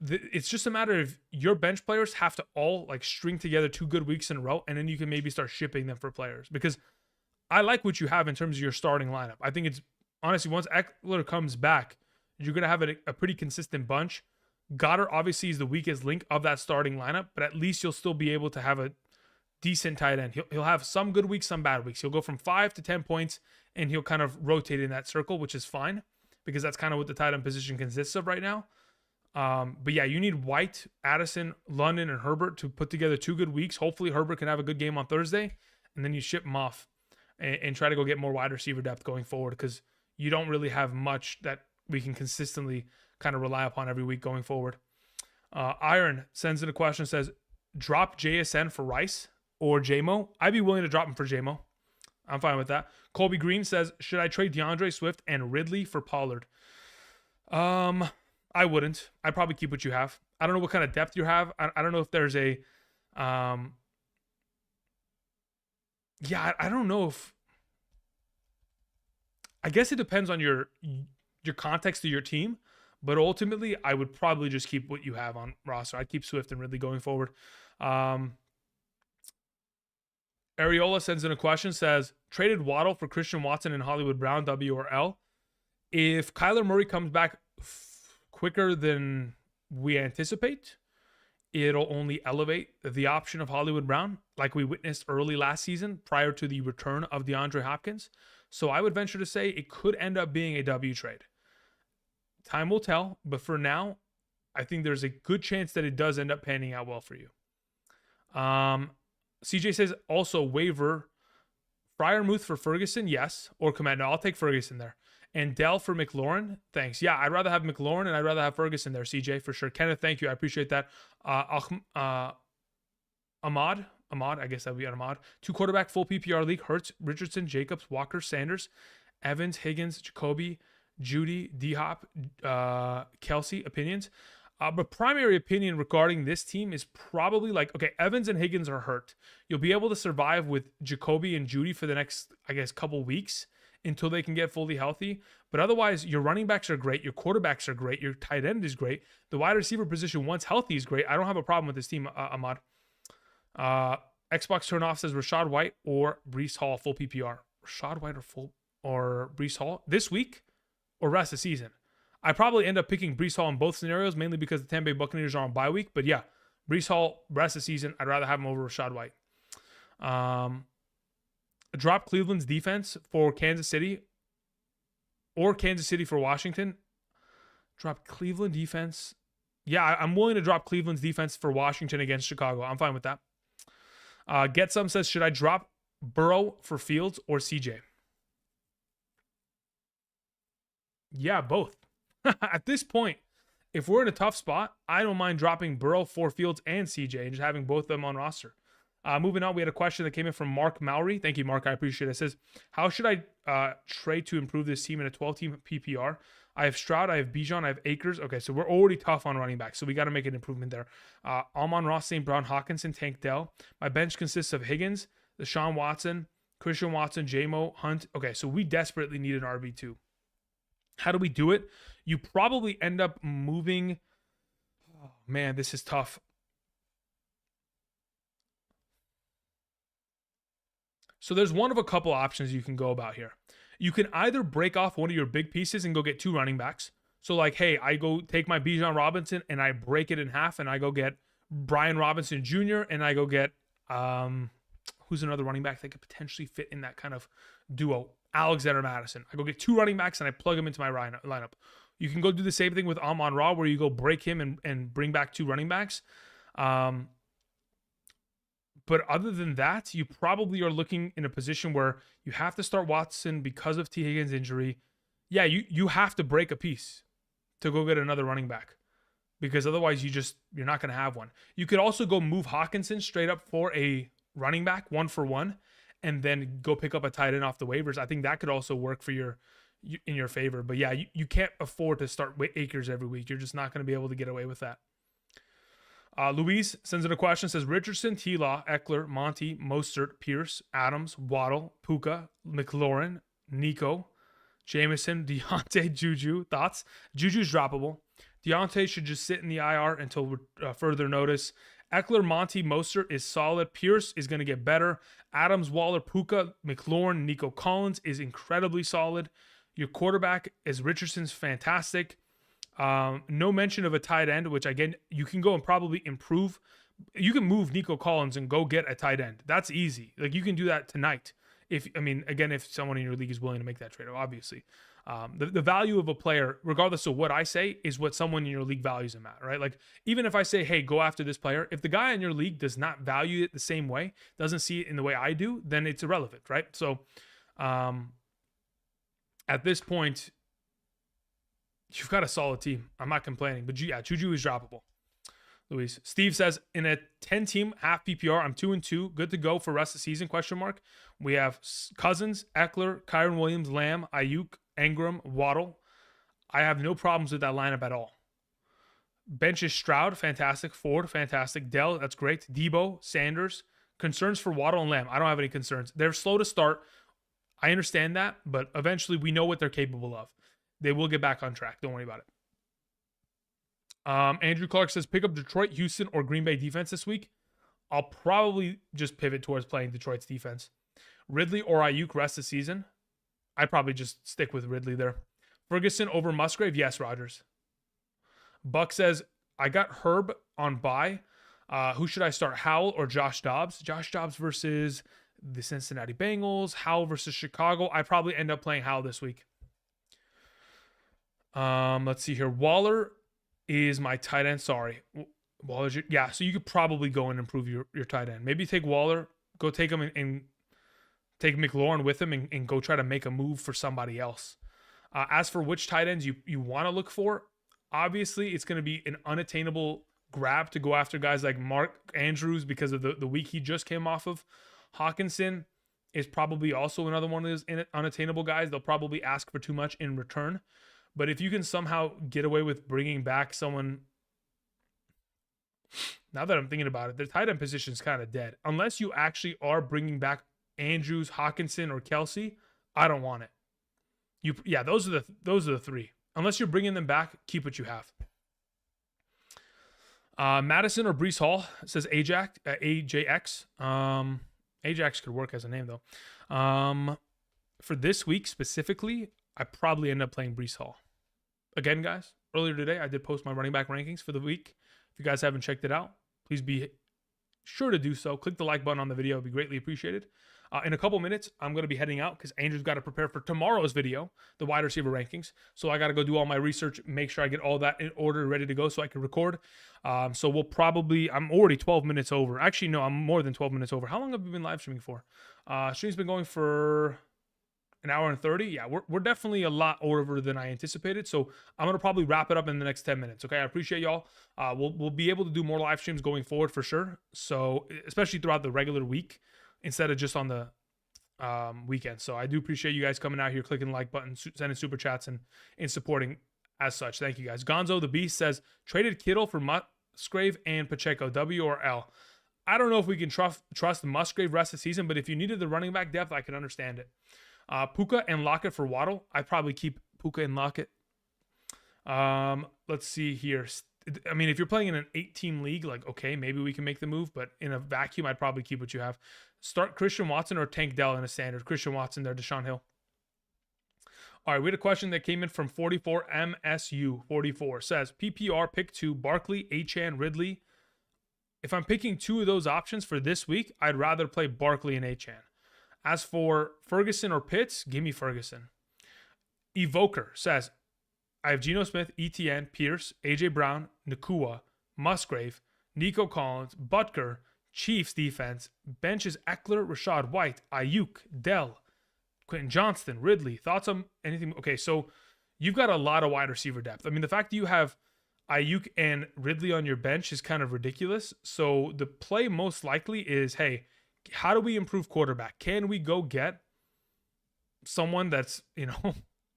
It's just a matter of your bench players have to all like string together 2 good weeks in a row, and then you can maybe start shipping them for players. Because I like what you have in terms of your starting lineup. I think it's honestly, once Eckler comes back, you're going to have a pretty consistent bunch. Goddard obviously is the weakest link of that starting lineup, but at least you'll still be able to have a decent tight end. He'll have some good weeks, some bad weeks. He'll go from 5 to 10 points, and he'll kind of rotate in that circle, which is fine because that's kind of what the tight end position consists of right now. But yeah, you need White, Addison, London, and Herbert to put together 2 good weeks. Hopefully Herbert can have a good game on Thursday, and then you ship him off and try to go get more wide receiver depth going forward because you don't really have much that we can consistently kind of rely upon every week going forward. Iron sends in a question, says, drop JSN for Rice or JMO. I'd be willing to drop him for JMO. I'm fine with that. Colby Green says, should I trade DeAndre Swift and Ridley for Pollard? I wouldn't. I'd probably keep what you have. I don't know what kind of depth you have. I don't know if there's a, I don't know if, I guess it depends on your context of your team, but ultimately I would probably just keep what you have on roster. I'd keep Swift and Ridley going forward. Ariola sends in a question, says, traded Waddle for Christian Watson and Hollywood Brown, W or L. If Kyler Murray comes back quicker than we anticipate, it'll only elevate the option of Hollywood Brown like we witnessed early last season prior to the return of DeAndre Hopkins. So I would venture to say it could end up being a W trade. Time will tell, but for now, I think there's a good chance that it does end up panning out well for you. CJ says also waiver Freiermuth for Ferguson, yes, or Command. No, I'll take Ferguson there. And Dell for McLaurin, thanks. Yeah, I'd rather have McLaurin and I'd rather have Ferguson there, CJ, for sure. Kenneth, thank you. I appreciate that. Ahmad, I guess that would be Ahmad. 2 quarterback, full PPR league. Hurts, Richardson, Jacobs, Walker, Sanders, Evans, Higgins, Jacoby, Judy, D-Hop, Kelsey, opinions. But primary opinion regarding this team is probably like, okay, Evans and Higgins are hurt. You'll be able to survive with Jacoby and Judy for the next, I guess, couple weeks until they can get fully healthy. But otherwise, your running backs are great. Your quarterbacks are great. Your tight end is great. The wide receiver position, once healthy, is great. I don't have a problem with this team, Ahmad. Xbox Turnoff says Rashad White or Breece Hall full PPR. Rashad White or Breece Hall this week or rest of the season. I probably end up picking Breece Hall in both scenarios, mainly because the Tampa Bay Buccaneers are on bye week. But yeah, Breece Hall, rest of the season, I'd rather have him over Rashad White. Drop Cleveland's defense for Kansas City or Kansas City for Washington. Drop Cleveland defense. Yeah, I'm willing to drop Cleveland's defense for Washington against Chicago. I'm fine with that. Get Some says, should I drop Burrow for Fields or CJ? Yeah, both. At this point, if we're in a tough spot, I don't mind dropping Burrow for Fields and CJ and just having both of them on roster. Moving on, we had a question that came in from Mark Mowry. Thank you, Mark. I appreciate it. It says, how should I trade to improve this team in a 12-team PPR? I have Stroud, I have Bijan, I have Akers. Okay, so we're already tough on running back, so we got to make an improvement there. Amon-Ross, St. Brown, Hawkinson, Tank Dell. My bench consists of Higgins, Deshaun Watson, Christian Watson, J-Mo, Hunt. Okay, so we desperately need an RB2. How do we do it? You probably end up moving. Oh, man, this is tough. So there's one of a couple options you can go about here. You can either break off one of your big pieces and go get 2 running backs. So like, hey, I go take my Bijan Robinson and I break it in half and I go get Brian Robinson Jr. and I go get, who's another running back that could potentially fit in that kind of duo? Alexander Madison. I go get 2 running backs and I plug them into my lineup. You can go do the same thing with Amon-Ra where you go break him and bring back 2 running backs. But other than that, you probably are looking in a position where you have to start Watson because of T. Higgins' injury. Yeah, you have to break a piece to go get another running back because otherwise you're not going to have one. You could also go move Hawkinson straight up for a running back 1-for-1 and then go pick up a tight end off the waivers. I think that could also work for in your favor. But yeah, you can't afford to start Akers every week. You're just not going to be able to get away with that. Louise sends in a question, says Richardson, T-Law, Eckler, Monty, Mostert, Pierce, Adams, Waddle, Puka, McLaurin, Nico, Jameson, Deontay, Juju. Thoughts? Juju's droppable. Deontay should just sit in the IR until further notice. Eckler, Monty, Mostert is solid. Pierce is going to get better. Adams, Waller, Puka, McLaurin, Nico Collins is incredibly solid. Your quarterback is Richardson's fantastic. No mention of a tight end, which again, you can go and probably improve. You can move Nico Collins and go get a tight end. That's easy. Like you can do that tonight. If someone in your league is willing to make that trade, obviously. The value of a player, regardless of what I say, is what someone in your league values him at, right? Like even if I say, hey, go after this player, if the guy in your league does not value it the same way, doesn't see it in the way I do, then it's irrelevant, right? So at this point, you've got a solid team. I'm not complaining, but yeah, Juju is droppable. Luis. Steve says, in a 10-team half PPR, I'm 2-2, good to go for rest of the season, ? We have Cousins, Eckler, Kyron Williams, Lamb, Ayuk, Engram, Waddle. I have no problems with that lineup at all. Bench is Stroud, fantastic. Ford, fantastic. Dell, that's great. Debo, Sanders. Concerns for Waddle and Lamb. I don't have any concerns. They're slow to start. I understand that, but eventually we know what they're capable of. They will get back on track. Don't worry about it. Andrew Clark says, pick up Detroit, Houston, or Green Bay defense this week. I'll probably just pivot towards playing Detroit's defense. Ridley or Ayuk rest of the season. I'd probably just stick with Ridley there. Ferguson over Musgrave. Yes, Rodgers. Buck says, I got Herb on bye. Who should I start, Howell or Josh Dobbs? Josh Dobbs versus the Cincinnati Bengals. Howell versus Chicago. I probably end up playing Howell this week. Let's see here. Waller is my tight end. Sorry. Waller's yeah, so you could probably go and improve your tight end. Maybe take Waller, go take him and take McLaurin with him and go try to make a move for somebody else. As for which tight ends you want to look for, obviously it's going to be an unattainable grab to go after guys like Mark Andrews because of the week he just came off of. Hawkinson is probably also another one of those unattainable guys. They'll probably ask for too much in return. But if you can somehow get away with bringing back someone Now that I'm thinking about it, the tight end position is kind of dead. Unless you actually are bringing back Andrews, Hawkinson, or Kelsey, I don't want it. Yeah, those are the three. Unless you're bringing them back, keep what you have. Madison or Brees Hall, says AJX. Ajax could work as a name though. For this week specifically, I probably end up playing Brees Hall. Again, guys, earlier today I did post my running back rankings for the week. If you guys haven't checked it out, please be sure to do so. Click the like button on the video. It'd be greatly appreciated. In a couple minutes, I'm going to be heading out because Andrew's got to prepare for tomorrow's video, the wide receiver rankings. So I got to go do all my research, make sure I get all that in order, ready to go so I can record. So we'll probably, I'm already 12 minutes over. Actually, no, I'm more than 12 minutes over. How long have we been live streaming for? Stream's been going for an hour and 30. Yeah, we're definitely a lot over than I anticipated. So I'm going to probably wrap it up in the next 10 minutes. Okay, I appreciate y'all. We'll be able to do more live streams going forward for sure. So especially throughout the regular week, instead of just on the weekend. So I do appreciate you guys coming out here, clicking the like button, sending super chats, and supporting as such. Thank you guys. Gonzo the Beast says, traded Kittle for Musgrave and Pacheco, W or L? I don't know if we can trust Musgrave rest of the season, but if you needed the running back depth, I can understand it. Puka and Lockett for Waddle. I'd probably keep Puka and Lockett. Let's see here. I mean, if you're playing in an 8-team league, like, okay, maybe we can make the move, but in a vacuum, I'd probably keep what you have. Start Christian Watson or Tank Dell in a standard. Christian Watson there, Deshaun Hill. All right, we had a question that came in from 44 MSU 44. Says, PPR pick 2, Barkley, Achane, Ridley. If I'm picking 2 of those options for this week, I'd rather play Barkley and Achane. As for Ferguson or Pitts, give me Ferguson. Evoker says, I have Geno Smith, ETN, Pierce, AJ Brown, Nakua, Musgrave, Nico Collins, Butker, Chiefs defense, benches Eckler, Rashad White, Ayuk, Dell, Quentin Johnston, Ridley. Thoughts on anything? Okay, so you've got a lot of wide receiver depth. I mean, the fact that you have Ayuk and Ridley on your bench is kind of ridiculous. So the play most likely is, hey, how do we improve quarterback? Can we go get someone that's,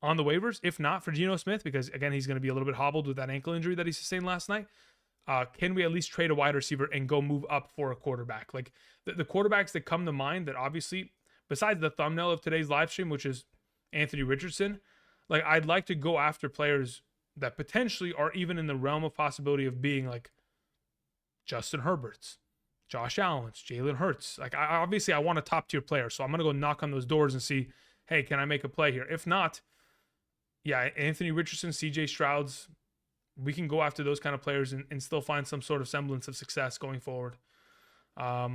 on the waivers? If not for Geno Smith, because again, he's going to be a little bit hobbled with that ankle injury that he sustained last night. Can we at least trade a wide receiver and go move up for a quarterback? Like the quarterbacks that come to mind that obviously, besides the thumbnail of today's live stream, which is Anthony Richardson, like I'd like to go after players that potentially are even in the realm of possibility of being like Justin Herbert's, Josh Allen's, Jalen Hurts. Like I want a top tier player. So I'm going to go knock on those doors and see, hey, can I make a play here? If not, yeah, Anthony Richardson, CJ Stroud's, we can go after those kind of players and still find some sort of semblance of success going forward. But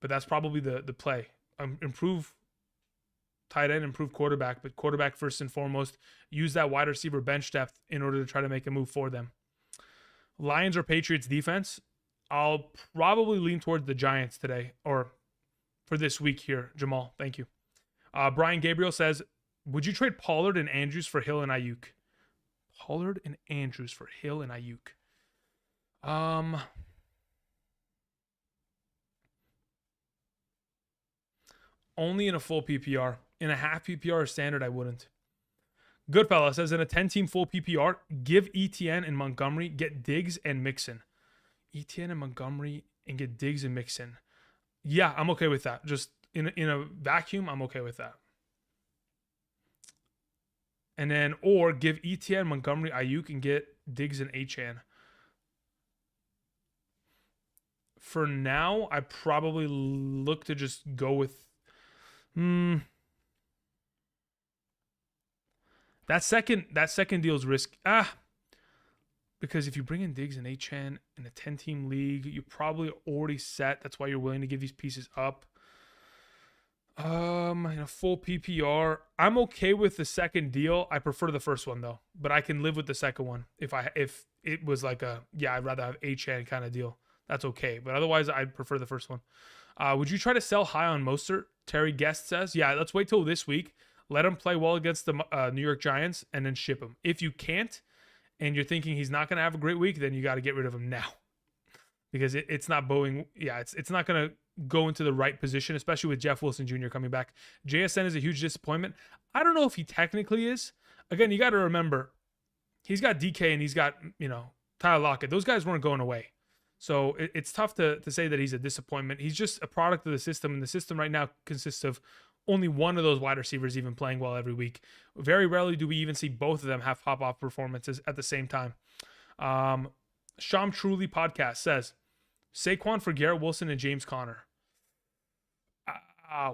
that's probably the play. Improve tight end, improve quarterback, but quarterback first and foremost. Use that wide receiver bench depth in order to try to make a move for them. Lions or Patriots defense? I'll probably lean towards the Giants today, or for this week here, Jamal. Thank you. Brian Gabriel says, would you trade Pollard and Andrews for Hill and Ayuk? Pollard and Andrews for Hill and Ayuk. Only in a full PPR. In a half PPR or standard, I wouldn't. Goodfella says, in a 10-team full PPR, give ETN and Montgomery, get Diggs and Mixon. ETN and Montgomery and get Diggs and Mixon. Yeah, I'm okay with that. Just in a vacuum, I'm okay with that. And then, or give ETN, Montgomery, Ayuk, and get Diggs and Achane. For now, I probably look to just go with that second deal's risk. Because if you bring in Diggs and Achane in a 10-team league, you're probably already set. That's why you're willing to give these pieces up. In a full PPR, I'm okay with the second deal. I prefer the first one though, but I can live with the second one if it was like I'd rather have Achane kind of deal. That's okay, but otherwise I'd prefer the first one. Would you try to sell high on Mostert? Terry Guest says, yeah, let's wait till this week. Let him play well against the New York Giants and then ship him. If you can't, and you're thinking he's not going to have a great week, then you got to get rid of him now, because it's not Boeing. Yeah, it's not going to go into the right position, especially with Jeff Wilson Jr. coming back. JSN is a huge disappointment. I don't know if he technically is. Again, you got to remember, he's got DK and he's got, Tyler Lockett. Those guys weren't going away. So it's tough to say that he's a disappointment. He's just a product of the system, and the system right now consists of only one of those wide receivers even playing well every week. Very rarely do we even see both of them have pop-off performances at the same time. Sham Truly Podcast says, Saquon for Garrett Wilson and James Conner.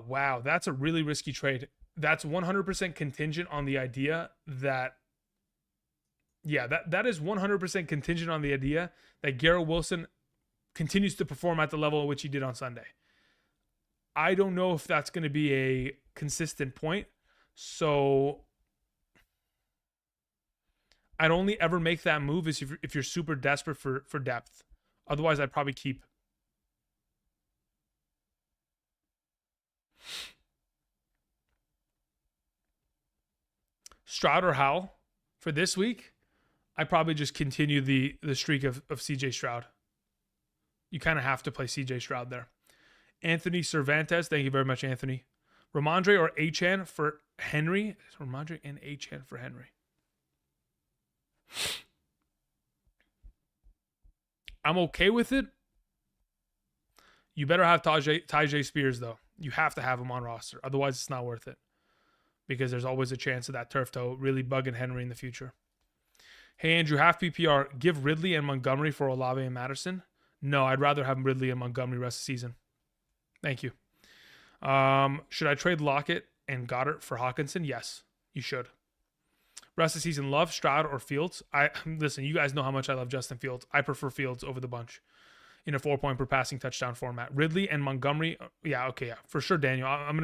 Wow, that's a really risky trade. That's 100% contingent on the idea that, that is 100% contingent on the idea that Garrett Wilson continues to perform at the level at which he did on Sunday. I don't know if that's going to be a consistent point. So I'd only ever make that move if you're super desperate for depth. Otherwise, I'd probably keep. Stroud or Howell for this week, I probably just continue the streak of CJ Stroud. You kind of have to play CJ Stroud there. Anthony Cervantes, thank you very much, Anthony. Ramondre or Achane for Henry? Ramondre and Achane for Henry. I'm okay with it. You better have Tyjae Spears, though. You have to have him on roster. Otherwise, it's not worth it. Because there's always a chance of that turf toe really bugging Henry in the future. Hey, Andrew, half PPR. Give Ridley and Montgomery for Olave and Madison. No, I'd rather have Ridley and Montgomery rest of the season. Thank you. Should I trade Lockett and Goddard for Hawkinson? Yes, you should. Rest of the season, Love, Stroud, or Fields? Listen, you guys know how much I love Justin Fields. I prefer Fields over the bunch in a 4-point per passing touchdown format. Ridley and Montgomery, for sure, Daniel. I'm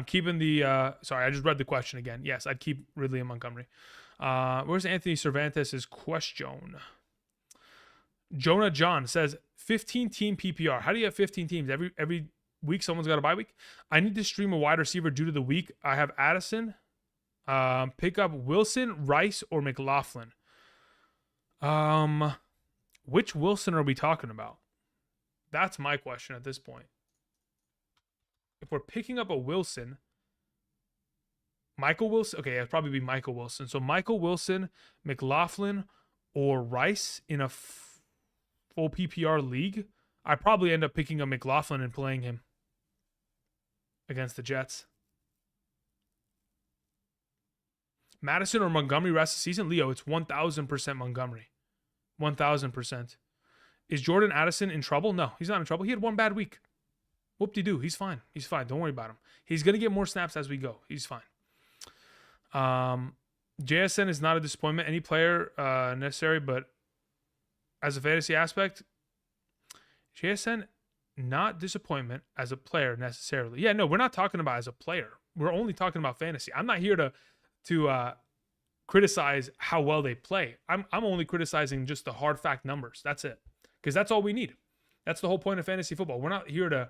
keeping the, sorry, I just read the question again. Yes, I'd keep Ridley and Montgomery. Where's Anthony Cervantes' question? Jonah John says, 15-team PPR. How do you have 15 teams? Every week someone's got a bye week? I need to stream a wide receiver due to the week. I have Addison, pick up Wilson, Rice, or McLaughlin. Which Wilson are we talking about? That's my question at this point. If we're picking up a Wilson, Michael Wilson, okay, it'd probably be Michael Wilson. So Michael Wilson, McLaughlin, or Rice in a full PPR league, I probably end up picking up McLaughlin and playing him against the Jets. Madison or Montgomery rest of the season? Leo, it's 1,000% Montgomery. 1,000%. Is Jordan Addison in trouble? No, he's not in trouble. He had one bad week. Whoop-de-doo. He's fine. He's fine. Don't worry about him. He's going to get more snaps as we go. He's fine. JSN is not a disappointment. Any player necessary, but as a fantasy aspect, JSN, not disappointment as a player necessarily. Yeah, no, we're not talking about as a player. We're only talking about fantasy. I'm not here to criticize how well they play. I'm only criticizing just the hard fact numbers. That's it. Because that's all we need. That's the whole point of fantasy football. We're not here to,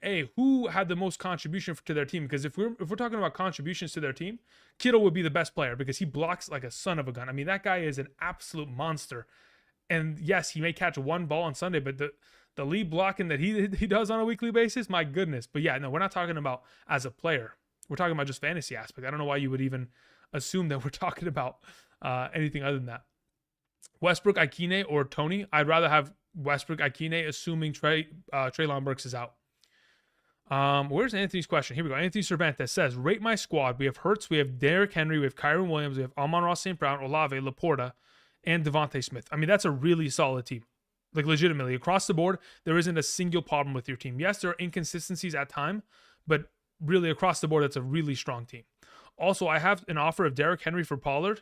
hey, who had the most contribution to their team? Because if we're talking about contributions to their team, Kittle would be the best player because he blocks like a son of a gun. I mean, that guy is an absolute monster. And yes, he may catch one ball on Sunday, but the lead blocking that he does on a weekly basis, my goodness. But yeah, no, we're not talking about as a player. We're talking about just fantasy aspect. I don't know why you would even assume that we're talking about anything other than that. Westbrook, Ikine, or Tony? I'd rather have Westbrook, Ikine, assuming Treylon Burks is out. Where's Anthony's question? Here we go. Anthony Cervantes says, rate my squad. We have Hurts, we have Derrick Henry, we have Kyron Williams, we have Amon-Ra St. Brown, Olave, Laporta, and Devontae Smith. I mean, that's a really solid team. Like, legitimately, across the board, there isn't a single problem with your team. Yes, there are inconsistencies at time, but really across the board, that's a really strong team. Also, I have an offer of Derrick Henry for Pollard.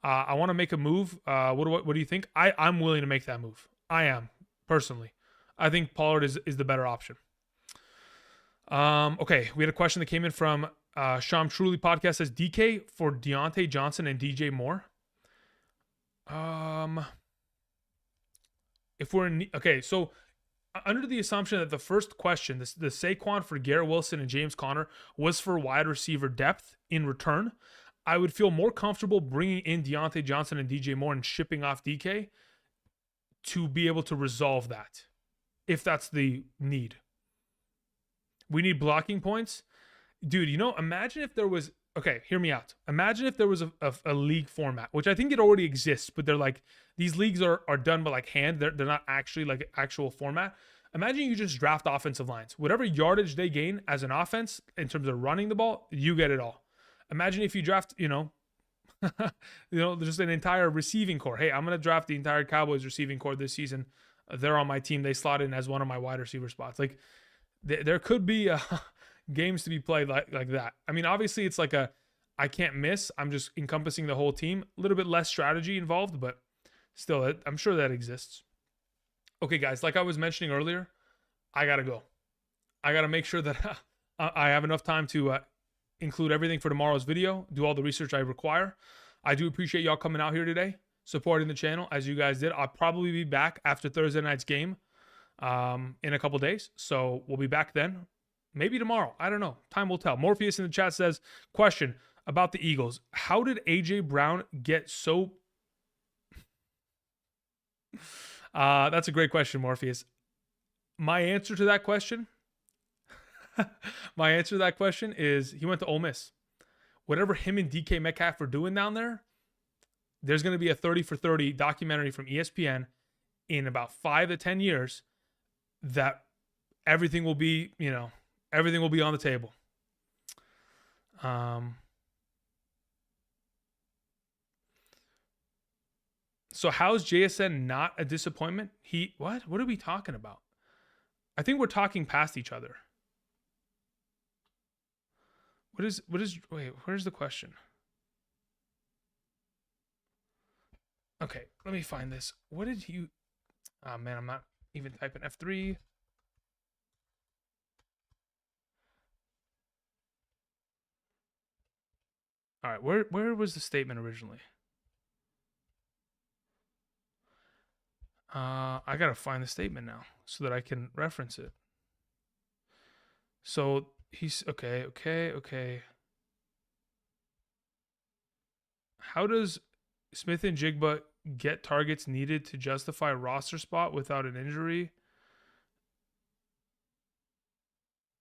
I want to make a move. What do you think? I'm willing to make that move. I am, personally. I think Pollard is the better option. Okay, we had a question that came in from Sham Truly Podcast. Says DK for Deontay Johnson and DJ Moore. If we're in, okay, so under the assumption that the first question, the Saquon for Garrett Wilson and James Conner was for wide receiver depth in return, I would feel more comfortable bringing in Deontay Johnson and DJ Moore and shipping off DK to be able to resolve that, if that's the need. We need blocking points. Dude, imagine if there was okay, hear me out. Imagine if there was a league format, which I think it already exists, but they're like, these leagues are done by like hand. They're not actually like actual format. Imagine you just draft offensive lines. Whatever yardage they gain as an offense in terms of running the ball, you get it all. Imagine if you draft, just an entire receiving core. Hey, I'm gonna draft the entire Cowboys receiving core this season. They're on my team. They slot in as one of my wide receiver spots. Like there could be games to be played like that. I mean, obviously it's like I can't miss. I'm just encompassing the whole team. A little bit less strategy involved, but still, I'm sure that exists. Okay, guys, like I was mentioning earlier, I gotta go. I gotta make sure that I have enough time to include everything for tomorrow's video, do all the research I require. I do appreciate y'all coming out here today, supporting the channel as you guys did. I'll probably be back after Thursday night's game in a couple days. So we'll be back then. Maybe tomorrow. I don't know. Time will tell. Morpheus in the chat says, question about the Eagles. How did A.J. Brown get so... that's a great question, Morpheus. My answer to that question... my answer to that question is he went to Ole Miss. Whatever him and DK Metcalf are doing down there, there's going to be a 30 for 30 documentary from ESPN in about 5 to 10 years that everything will be, everything will be on the table. So how's JSN not a disappointment? What are we talking about? I think we're talking past each other. Wait, where's the question? Okay, let me find this. What did you... Oh, man, I'm not even typing F3. All right, where was the statement originally? I got to find the statement now so that I can reference it. So he's... Okay. How does Smith and Jigba get targets needed to justify a roster spot without an injury?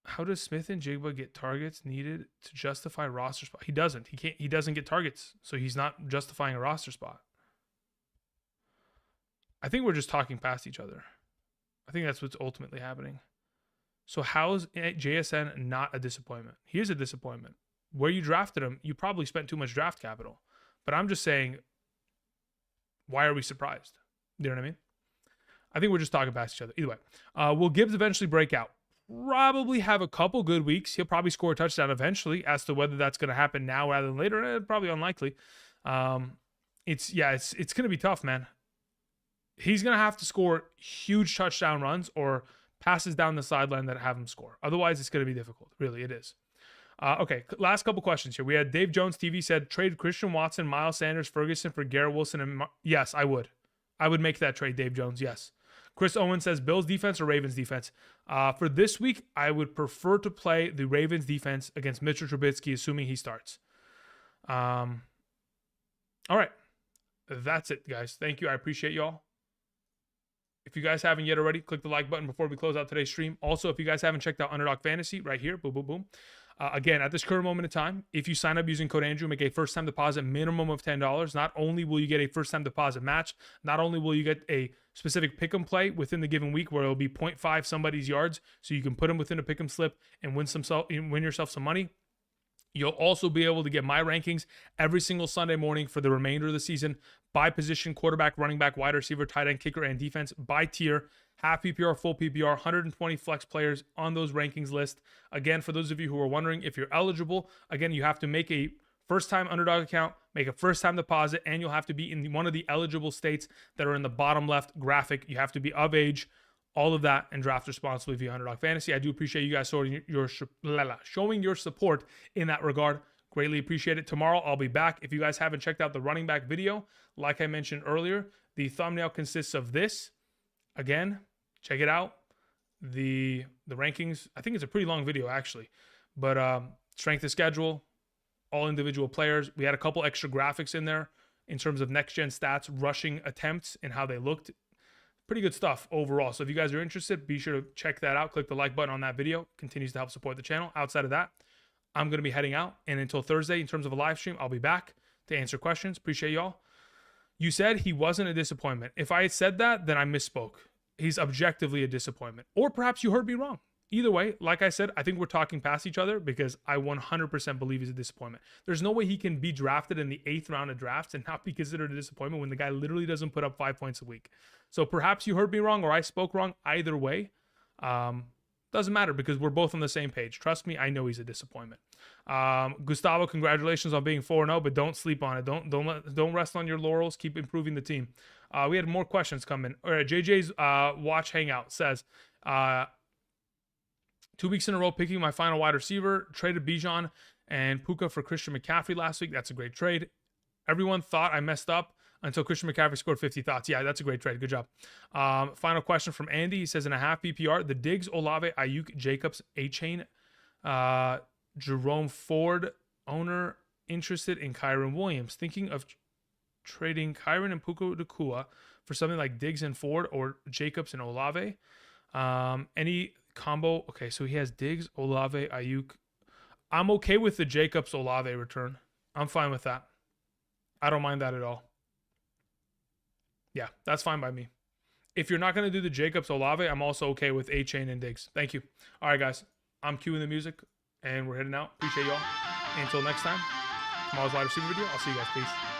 How does Smith and Jigba get targets needed to justify a roster spot? He doesn't. He doesn't get targets, so he's not justifying a roster spot. I think we're just talking past each other. I think that's what's ultimately happening. So how's JSN not a disappointment? He is a disappointment. Where you drafted him, you probably spent too much draft capital. But I'm just saying, why are we surprised? You know what I mean? I think we're just talking past each other. Either way, will Gibbs eventually break out? Probably have a couple good weeks. He'll probably score a touchdown eventually. As to whether that's going to happen now rather than later, probably unlikely. It's going to be tough, man. He's going to have to score huge touchdown runs or passes down the sideline that have him score. Otherwise, it's going to be difficult. Really, it is. Okay, last couple questions here. We had Dave Jones TV said, trade Christian Watson, Miles Sanders, Ferguson for Garrett Wilson. And yes, I would. I would make that trade, Dave Jones, yes. Chris Owen says, Bills defense or Ravens defense? For this week, I would prefer to play the Ravens defense against Mitchell Trubisky, assuming he starts. All right. That's it, guys. Thank you. I appreciate y'all. If you guys haven't yet already, click the like button before we close out today's stream. Also, if you guys haven't checked out Underdog Fantasy right here, boom, boom, boom. Again, at this current moment in time, if you sign up using code Andrew, make a first-time deposit minimum of $10. Not only will you get a first-time deposit match, not only will you get a specific pick'em play within the given week where it'll be 0.5 somebody's yards, so you can put them within a pick'em slip and win yourself some money. You'll also be able to get my rankings every single Sunday morning for the remainder of the season by position: quarterback, running back, wide receiver, tight end, kicker, and defense by tier. Half PPR, full PPR, 120 flex players on those rankings list. Again, for those of you who are wondering if you're eligible, again, you have to make a first-time Underdog account, make a first-time deposit, and you'll have to be in one of the eligible states that are in the bottom left graphic. You have to be of age, all of that, and draft responsibly via Underdog Fantasy. I do appreciate you guys showing your support in that regard. Greatly appreciate it. Tomorrow, I'll be back. If you guys haven't checked out the running back video, like I mentioned earlier, the thumbnail consists of this. Again, check it out. The rankings, I think it's a pretty long video, actually. But strength of schedule, all individual players. We had a couple extra graphics in there in terms of next-gen stats, rushing attempts, and how they looked. Pretty good stuff overall. So if you guys are interested, be sure to check that out. Click the like button on that video. Continues to help support the channel. Outside of that, I'm going to be heading out. And until Thursday, in terms of a live stream, I'll be back to answer questions. Appreciate y'all. You said he wasn't a disappointment. If I had said that, then I misspoke. He's objectively a disappointment. Or perhaps you heard me wrong. Either way, like I said, I think we're talking past each other because I 100% believe he's a disappointment. There's no way he can be drafted in the 8th round of drafts and not be considered a disappointment when the guy literally doesn't put up 5 points a week. So perhaps you heard me wrong or I spoke wrong. Either way, doesn't matter because we're both on the same page. Trust me, I know he's a disappointment. Gustavo, congratulations on being 4-0, but don't sleep on it. Don't rest on your laurels. Keep improving the team. We had more questions come in. All right, JJ's watch hangout says, 2 weeks in a row picking my final wide receiver, traded Bijan and Puka for Christian McCaffrey last week. That's a great trade. Everyone thought I messed up until Christian McCaffrey scored 50 thoughts. Yeah, that's a great trade. Good job. Final question from Andy. He says in a half PPR, the Diggs, Olave, Ayuk, Jacobs, A-Chain, Jerome Ford, owner interested in Kyron Williams. Thinking of trading Kyron and Puka Nacua for something like Diggs and Ford or Jacobs and Olave. Any combo? Okay, so he has Diggs, Olave, Ayuk. I'm okay with the Jacobs Olave return. I'm fine with that. I don't mind that at all. Yeah, that's fine by me. If you're not going to do the Jacobs Olave, I'm also okay with A-Chain and Diggs. Thank you. All right, guys. I'm cueing the music, and we're heading out. Appreciate y'all. Until next time, tomorrow's live receiver video. I'll see you guys. Peace.